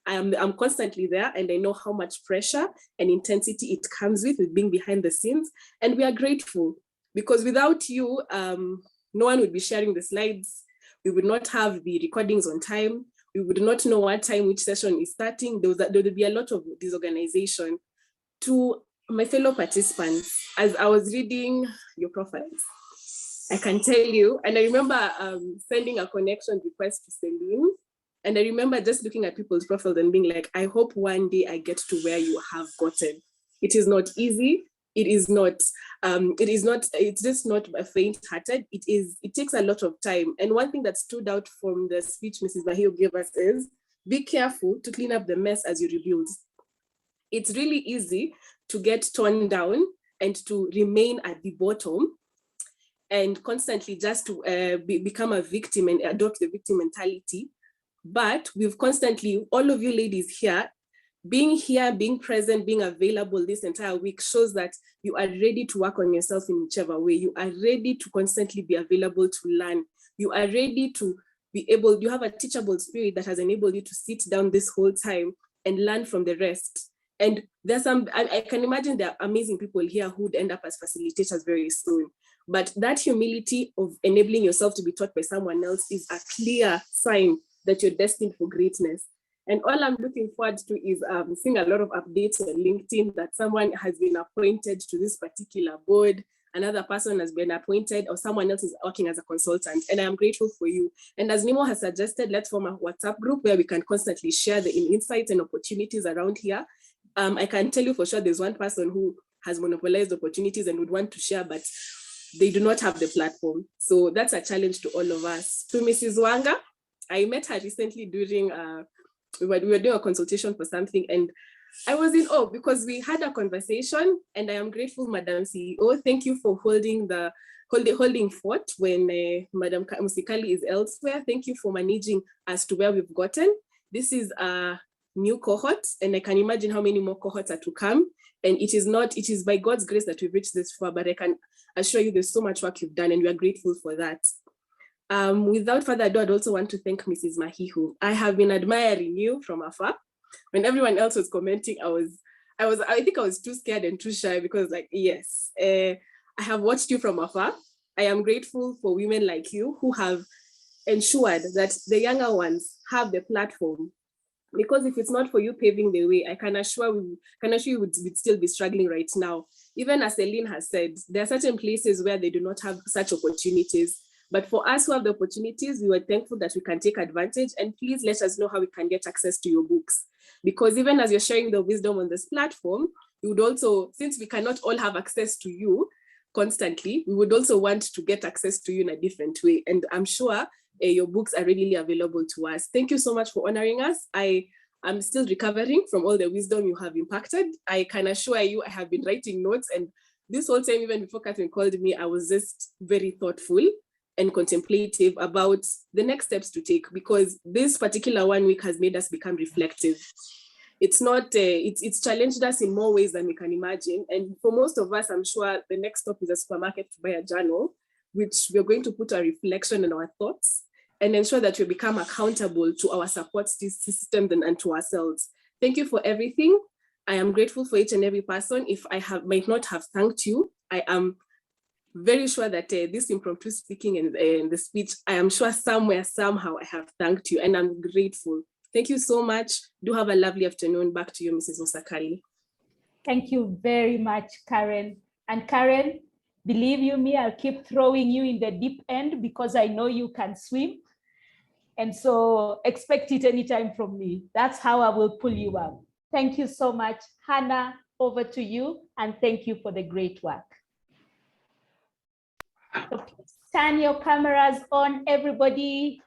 I'm constantly there, and I know how much pressure and intensity it comes with being behind the scenes. And we are grateful, because without you, no one would be sharing the slides. We would not have the recordings on time. We would not know what time which session is starting. There would be a lot of disorganization. To my fellow participants, as I was reading your profiles, I can tell you, and I remember sending a connection request to Celine, and I remember just looking at people's profiles and being like, I hope one day I get to where you have gotten. It is not easy. It's just not faint-hearted. It takes a lot of time. And one thing that stood out from the speech Mrs. Mahio gave us is, be careful to clean up the mess as you rebuild. It's really easy to get torn down and to remain at the bottom and constantly just to become a victim and adopt the victim mentality. But we've constantly, all of you ladies here, being present, being available this entire week shows that you are ready to work on yourself in whichever way. You are ready to constantly be available to learn. You are ready to you have a teachable spirit that has enabled you to sit down this whole time and learn from the rest. And there's I can imagine there are amazing people here who would end up as facilitators very soon. But that humility of enabling yourself to be taught by someone else is a clear sign that you're destined for greatness. And all I'm looking forward to is seeing a lot of updates on LinkedIn that someone has been appointed to this particular board, another person has been appointed, or someone else is working as a consultant. And I am grateful for you. And as Nemo has suggested, let's form a WhatsApp group where we can constantly share the insights and opportunities around here. I can tell you for sure there's one person who has monopolized opportunities and would want to share, but they do not have the platform. So that's a challenge to all of us. To Mrs. Wanga, I met her recently during, we were doing a consultation for something, and I was in awe because we had a conversation, and I am grateful, Madam CEO. Thank you for holding fort when Madam Musikali is elsewhere. Thank you for managing us to where we've gotten. This is a new cohort, and I can imagine how many more cohorts are to come. And it is by God's grace that we've reached this far, but I can assure you there's so much work you've done, and we are grateful for that. Without further ado, I'd also want to thank Mrs. Mahihu. I have been admiring you from afar. When everyone else was commenting, I think I was too scared and too shy because, like, yes, I have watched you from afar. I am grateful for women like you who have ensured that the younger ones have the platform. Because if it's not for you paving the way, I can assure you would still be struggling right now. Even as Celine has said, there are certain places where they do not have such opportunities. But for us who have the opportunities, we were thankful that we can take advantage, and please let us know how we can get access to your books. Because even as you're sharing the wisdom on this platform, you would also, since we cannot all have access to you constantly, we would also want to get access to you in a different way. And I'm sure your books are readily available to us. Thank you so much for honoring us. I am still recovering from all the wisdom you have impacted. I can assure you I have been writing notes, and this whole time, even before Catherine called me, I was just very thoughtful and contemplative about the next steps to take, because this particular 1 week has made us become reflective. It's challenged us in more ways than we can imagine. And for most of us, I'm sure the next stop is a supermarket to buy a journal, which we're going to put a reflection on our thoughts and ensure that we become accountable to our support system and to ourselves. Thank you for everything. I am grateful for each and every person. If I might not have thanked you, I am very sure that this impromptu speaking and the speech, I am sure somewhere, somehow I have thanked you, and I'm grateful. Thank you so much. Do have a lovely afternoon. Back to you, Mrs. Osakali. Thank you very much, Karen. And Karen, believe you me, I'll keep throwing you in the deep end because I know you can swim. And so expect it anytime from me. That's how I will pull you up. Thank you so much. Hannah, over to you. And thank you for the great work. So please turn your cameras on, everybody.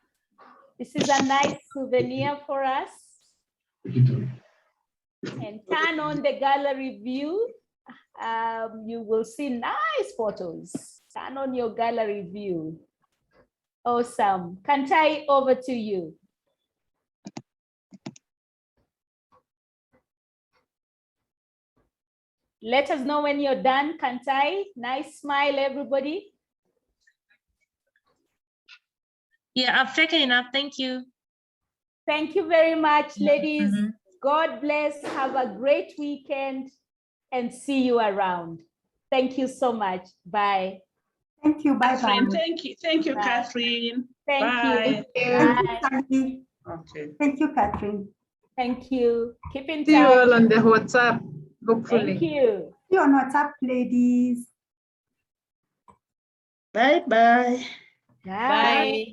This is a nice souvenir for us. And turn on the gallery view. You will see nice photos. Turn on your gallery view. Awesome. Kantai, over to you. Let us know when you're done, Kantai. Nice smile, everybody. Yeah, I've taken enough. Thank you. Thank you very much, ladies. God bless. Have a great weekend and see you around. Thank you so much. Bye. Thank you. Bye. Catherine, Bye. thank you, Bye. Catherine. Thank Bye. you. Bye. Okay. Thank you, Catherine. Thank you. Keep in touch. See you all on the WhatsApp, hopefully. Thank you. See you on WhatsApp, ladies. Bye-bye. Bye. Bye.